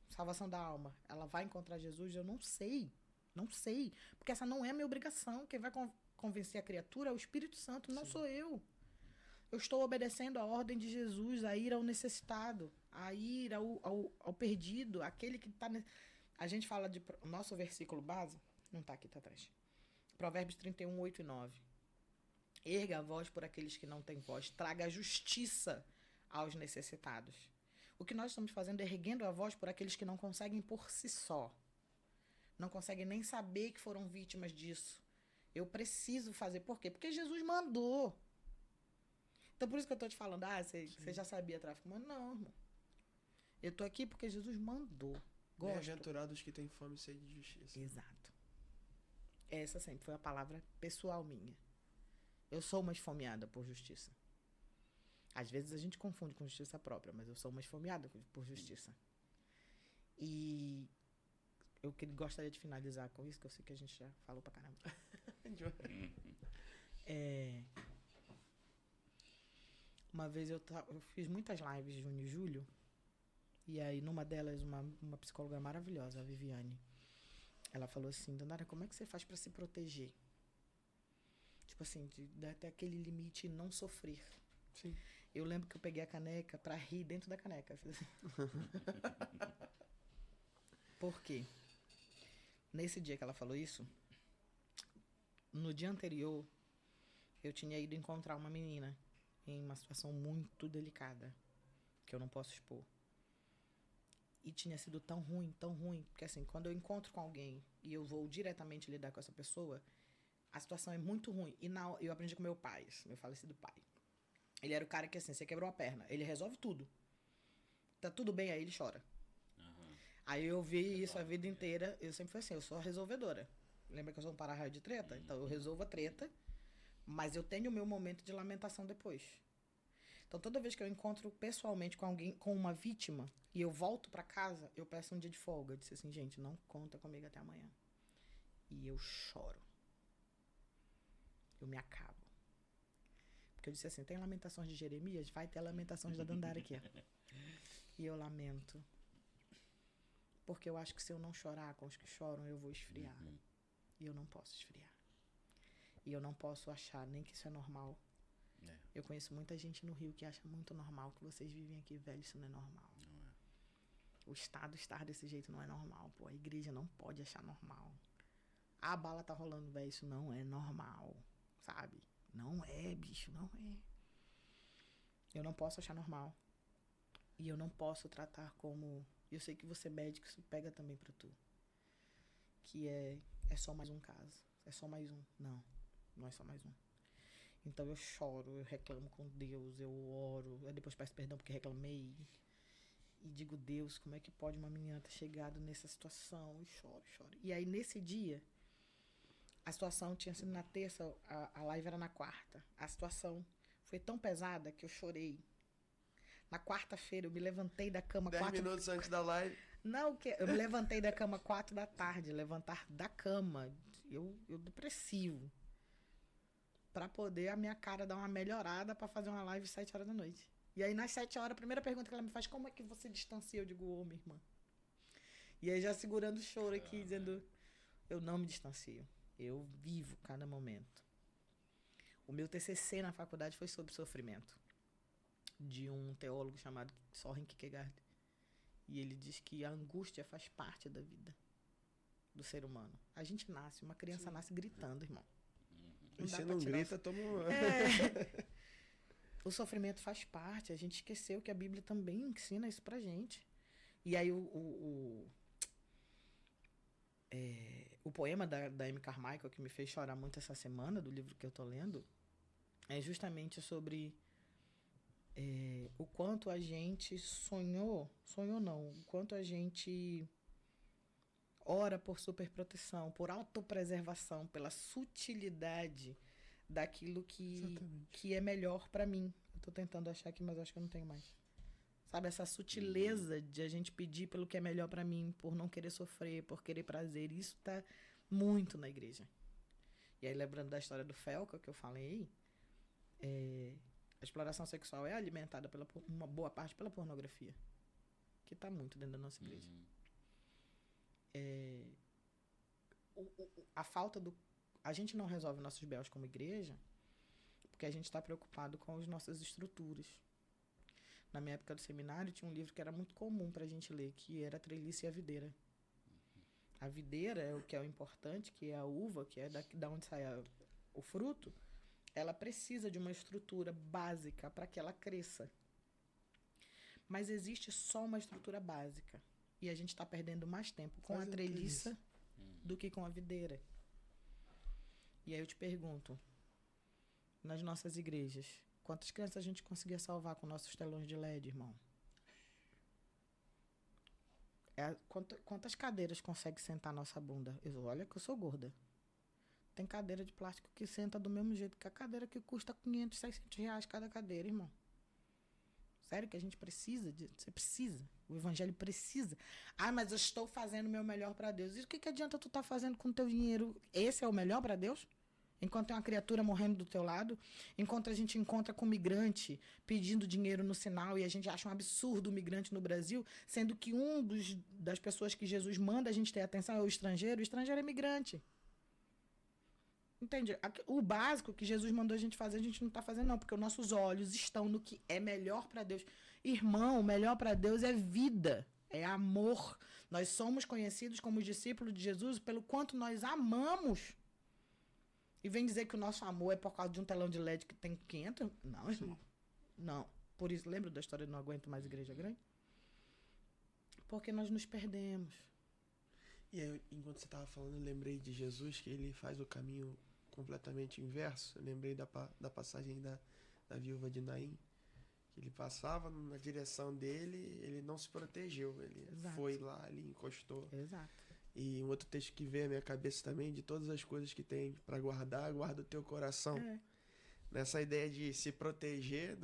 Salvação da alma. Ela vai encontrar Jesus? Eu não sei. Não sei. Porque essa não é a minha obrigação. Quem vai convencer a criatura é o Espírito Santo, não sou eu. Eu estou obedecendo a ordem de Jesus, a ir ao necessitado, a ir ao perdido, aquele que está... A gente fala de... O nosso versículo base, não está aqui, está atrás. Provérbios 31, 8 e 9. Erga a voz por aqueles que não têm voz, traga a justiça aos necessitados. O que nós estamos fazendo é erguendo a voz por aqueles que não conseguem por si só. Não conseguem nem saber que foram vítimas disso. Eu preciso fazer. Por quê? Porque Jesus mandou. Então, por isso que eu estou te falando, você já sabia tráfico humano? Não, irmão. Eu estou aqui porque Jesus mandou. Bem-aventurados que têm fome e sede de justiça. Exato. Essa sempre foi a palavra pessoal minha. Eu sou uma esfomeada por justiça. Às vezes a gente confunde com justiça própria, mas eu sou uma esfomeada por justiça. E eu gostaria de finalizar com isso, que eu sei que a gente já falou pra caramba. Uma vez eu fiz muitas lives de junho e julho, e aí numa delas uma psicóloga maravilhosa, a Viviane, ela falou assim, Dandara, como é que você faz pra se proteger? Tipo assim, de até aquele limite e não sofrer. Sim. Eu lembro que eu peguei a caneca pra rir dentro da caneca. Fiz assim. Por quê? Nesse dia que ela falou isso, no dia anterior, eu tinha ido encontrar uma menina em uma situação muito delicada, que eu não posso expor. E tinha sido tão ruim, porque assim, quando eu encontro com alguém e eu vou diretamente lidar com essa pessoa, a situação é muito ruim. E eu aprendi com meu pai, meu falecido pai. Ele era o cara que, assim, você quebrou a perna, ele resolve tudo. Tá tudo bem, aí ele chora. Uhum. Aí eu vi isso a vida inteira, eu sempre fui assim, eu sou a resolvedora. Lembra que eu sou um para-raio de treta? Então eu resolvo a treta, mas eu tenho o meu momento de lamentação depois. Então toda vez que eu encontro pessoalmente com alguém, com uma vítima, e eu volto pra casa, eu peço um dia de folga. Eu disse assim, gente, não conta comigo até amanhã. E eu choro. Eu me acabo. Porque eu disse assim, tem lamentações de Jeremias? Vai ter lamentações da Dandara aqui. E eu lamento. Porque eu acho que se eu não chorar com os que choram, eu vou esfriar. Uhum. E eu não posso esfriar. E eu não posso achar nem que isso é normal. É. Eu conheço muita gente no Rio que acha muito normal que vocês vivem aqui, velho, isso não é normal. Não é. O Estado estar desse jeito não é normal, pô. A igreja não pode achar normal. A bala tá rolando, velho, isso não é normal, sabe? Não é, bicho, não é. Eu não posso achar normal. E eu não posso tratar como... Eu sei que você é médico, isso pega também pra tu. Que é só mais um caso. É só mais um. Não é só mais um. Então eu choro, eu reclamo com Deus, eu oro. Eu depois peço perdão porque reclamei. E digo, Deus, como é que pode uma menina ter chegado nessa situação? E choro. E aí nesse dia, a situação tinha sido na terça, a live era na quarta. A situação foi tão pesada que eu chorei. Na quarta-feira eu me levantei da cama 10 minutos antes da live. Não, eu me levantei da cama 4 da tarde. Levantar da cama. Eu depressivo. Pra poder a minha cara dar uma melhorada pra fazer uma live às 7 horas da noite. E aí nas 7 horas, a primeira pergunta que ela me faz, como é que você distancia? Eu digo, ô, minha irmã. E aí já segurando o choro aqui, dizendo, eu não me distancio. Eu vivo cada momento. O meu TCC na faculdade foi sobre sofrimento. De um teólogo chamado Søren Kierkegaard. E ele diz que a angústia faz parte da vida do ser humano. A gente nasce, uma criança nasce gritando, irmão. E se não grita, toma um... O sofrimento faz parte. A gente esqueceu que a Bíblia também ensina isso pra gente. E aí o poema da Amy Carmichael, que me fez chorar muito essa semana, do livro que eu tô lendo, é justamente sobre o quanto a gente sonhou não, o quanto a gente ora por superproteção, por autopreservação, pela sutilidade daquilo que é melhor pra mim. Eu tô tentando achar aqui, mas acho que eu não tenho mais. Sabe, essa sutileza de a gente pedir pelo que é melhor pra mim, por não querer sofrer, por querer prazer, isso tá muito na igreja. E aí, lembrando da história do Felca, que eu falei, a exploração sexual é alimentada uma boa parte pela pornografia, que tá muito dentro da nossa igreja. A falta do... A gente não resolve nossos B.O.s como igreja porque a gente está preocupado com as nossas estruturas. Na minha época do seminário, tinha um livro que era muito comum pra gente ler, que era A Treliça e a Videira. A videira é o que é o importante, que é a uva, que é da onde sai o fruto. Ela precisa de uma estrutura básica para que ela cresça. Mas existe só uma estrutura básica. E a gente está perdendo mais tempo com a treliça do que com a videira. E aí eu te pergunto, nas nossas igrejas, quantas crianças a gente conseguia salvar com nossos telões de LED, irmão? Quantas cadeiras consegue sentar a nossa bunda? Olha que eu sou gorda. Tem cadeira de plástico que senta do mesmo jeito que a cadeira que custa 500, 600 reais cada cadeira, irmão. Sério que a gente precisa disso? Você precisa. O evangelho precisa. Ah, mas eu estou fazendo o meu melhor para Deus. E o que adianta tu estar fazendo com o teu dinheiro? Esse é o melhor para Deus? Enquanto tem uma criatura morrendo do teu lado, enquanto a gente encontra com um migrante pedindo dinheiro no sinal e a gente acha um absurdo o migrante no Brasil, sendo que das pessoas que Jesus manda a gente ter atenção é o estrangeiro é migrante. Entende? O básico que Jesus mandou a gente fazer, a gente não está fazendo, não, porque os nossos olhos estão no que é melhor para Deus. Irmão, o melhor para Deus é vida, é amor. Nós somos conhecidos como discípulos de Jesus pelo quanto nós amamos. E vem dizer que o nosso amor é por causa de um telão de LED que tem 500? Não, irmão. Não. Por isso, lembra da história de Não Aguento Mais Igreja Grande? Porque nós nos perdemos. E aí, enquanto você estava falando, eu lembrei de Jesus, que ele faz o caminho completamente inverso. Eu lembrei da passagem da viúva de Naim, que ele passava na direção dele, ele não se protegeu, ele Exato. foi lá, ali encostou. Exato. E um outro texto que veio à minha cabeça também, de todas as coisas que tem para guardar, guarda o teu coração. Nessa ideia de se proteger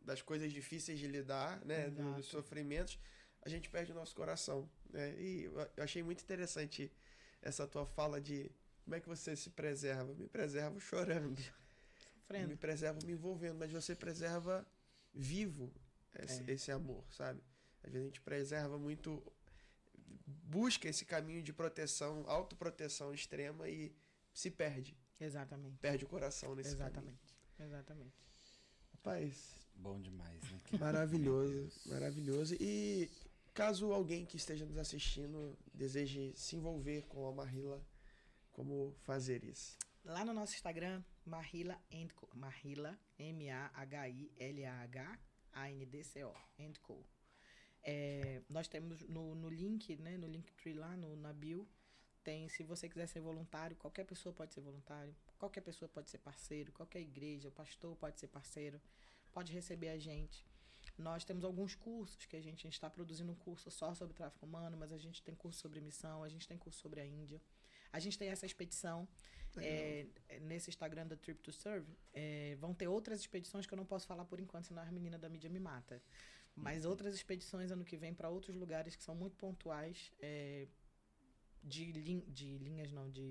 das coisas difíceis de lidar, né, dos sofrimentos, a gente perde o nosso coração, né? E eu achei muito interessante essa tua fala de como é que você se preserva. Me preservo chorando, me preservo me envolvendo, mas você preserva vivo esse amor, sabe? Às vezes a gente preserva muito, busca esse caminho de proteção, autoproteção extrema e se perde. Exatamente. Perde o coração nesse Exatamente. caminho. Exatamente. Rapaz, Bom demais, né? maravilhoso, maravilhoso. E caso alguém que esteja nos assistindo deseje se envolver com a Mahila, como fazer isso? Lá no nosso Instagram, Mahila &Co. Mahila, MAHILAHANDCO, &Co. Nós temos no link, né, no Linktree lá, na bio, tem, se você quiser ser voluntário, qualquer pessoa pode ser voluntário, qualquer pessoa pode ser parceiro, qualquer igreja, o pastor pode ser parceiro, pode receber a gente. Nós temos alguns cursos que a gente está produzindo um curso só sobre tráfico humano, mas a gente tem curso sobre missão, a gente tem curso sobre a Índia. A gente tem essa expedição nesse Instagram da Trip to Serve. Vão ter outras expedições que eu não posso falar por enquanto, senão as meninas da mídia me matam. Mas outras expedições ano que vem para outros lugares que são muito pontuais, de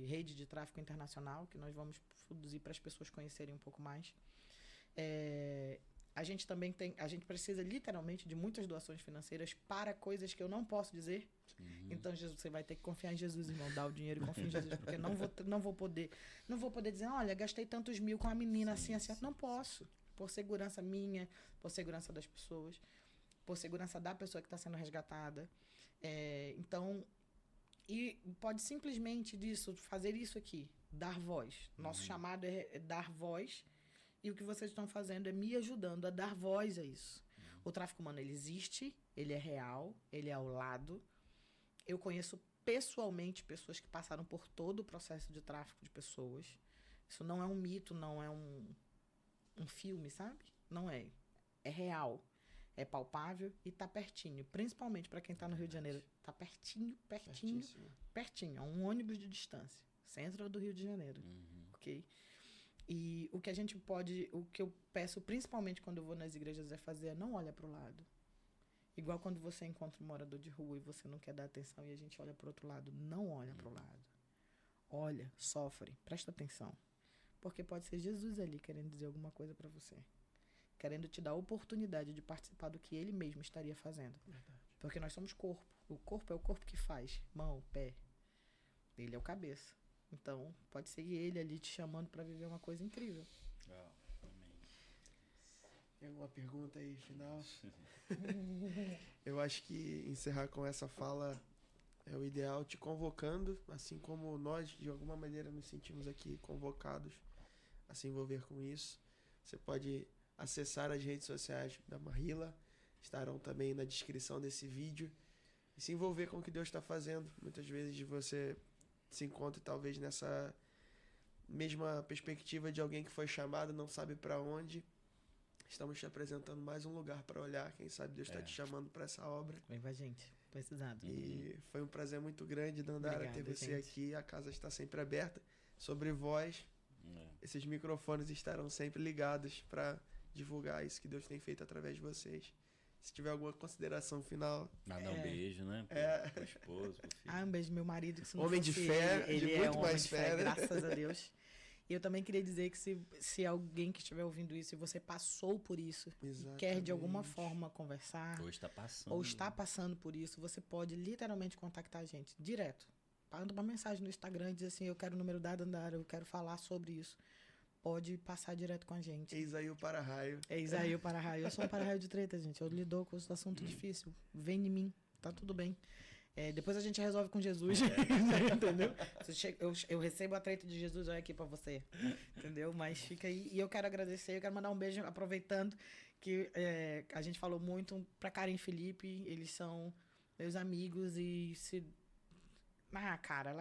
rede de tráfico internacional, que nós vamos produzir para as pessoas conhecerem um pouco mais. A gente também a gente precisa literalmente de muitas doações financeiras para coisas que eu não posso dizer. Então, Jesus, você vai ter que confiar em Jesus, irmão, dar o dinheiro e confiar em Jesus, porque não vou poder dizer, olha, gastei tantos mil com a menina assim. Não posso, por segurança minha, por segurança das pessoas, por segurança da pessoa que está sendo resgatada. Então, e pode simplesmente fazer isso aqui, dar voz. Nosso chamado é dar voz, e o que vocês estão fazendo é me ajudando a dar voz a isso. O tráfico humano, ele existe, ele é real, ele é ao lado. Eu conheço pessoalmente pessoas que passaram por todo o processo de tráfico de pessoas. Isso não é um mito, não é um filme, sabe? Não é. É real. É palpável e tá pertinho. Principalmente para quem tá no Rio de Janeiro. Tá pertinho. É um ônibus de distância. Centro do Rio de Janeiro. Ok? E o que eu peço principalmente quando eu vou nas igrejas é não olha pro lado. Igual quando você encontra um morador de rua e você não quer dar atenção e a gente olha pro outro lado. Não olha pro lado. Olha, sofre, presta atenção. Porque pode ser Jesus ali querendo dizer alguma coisa para você. Querendo te dar a oportunidade de participar do que ele mesmo estaria fazendo. Verdade. Porque nós somos corpo. O corpo é o corpo que faz. Mão, pé. Ele é o cabeça. Então, pode ser ele ali te chamando para viver uma coisa incrível. Tem alguma pergunta aí, final? Eu acho que encerrar com essa fala é o ideal, te convocando, assim como nós, de alguma maneira, nos sentimos aqui convocados a se envolver com isso. Você pode acessar as redes sociais da Mahila, estarão também na descrição desse vídeo, e se envolver com o que Deus está fazendo. Muitas vezes você se encontra talvez nessa mesma perspectiva de alguém que foi chamado, não sabe para onde. Estamos te apresentando mais um lugar para olhar. Quem sabe Deus está te chamando para essa obra. Vem pra gente, precisado. E foi um prazer muito grande, Dandara, ter você aqui. A casa está sempre aberta. Sobre voz, esses microfones estarão sempre ligados para divulgar isso que Deus tem feito através de vocês. Se tiver alguma consideração final... Mandar um beijo, né? Pro esposo, pro filho. Um beijo pro meu marido. Que se não homem de fé, ele de é muito um mais homem de fé, né? graças a Deus. E eu também queria dizer que se alguém que estiver ouvindo isso e você passou por isso, e quer de alguma forma conversar, ou está passando, ou está passando por isso, você pode literalmente contactar a gente direto. manda uma mensagem no Instagram e diz assim, eu quero o número da Dandara, eu quero falar sobre isso. Pode passar direto com a gente. Eis aí o para-raio. Eis aí o para-raio. Eu sou um para-raio de treta, gente. Eu lido com esse assunto difícil. Vem em mim, tá tudo bem. Depois a gente resolve com Jesus, entendeu? Eu recebo a treta de Jesus, olha aqui pra você, entendeu? Mas fica aí. E eu quero agradecer, eu quero mandar um beijo, aproveitando que a gente falou muito pra Karen e Felipe, eles são meus amigos e cara,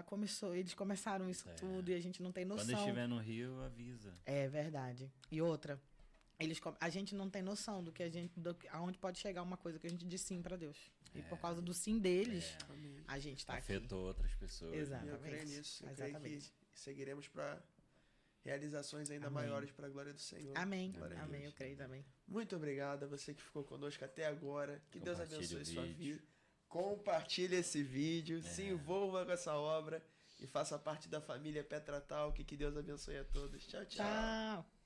eles começaram isso tudo e a gente não tem noção. Quando estiver no Rio, avisa. É verdade. E outra, a gente não tem noção aonde pode chegar uma coisa que a gente diz sim pra Deus. E por causa do sim deles, a gente tá aqui. Afetou outras pessoas. Exatamente. Eu creio nisso. Eu Exatamente. creio que seguiremos para realizações ainda maiores para a glória do Senhor. Amém. Glória a Amém, Deus. eu creio também. Muito obrigado a você que ficou conosco até agora. Que Deus Compartilhe abençoe o sua vídeo. vida. Compartilhe esse vídeo, se envolva com essa obra e faça parte da família Petra Talk. Que Deus abençoe a todos. Tchau, tchau. Tchau.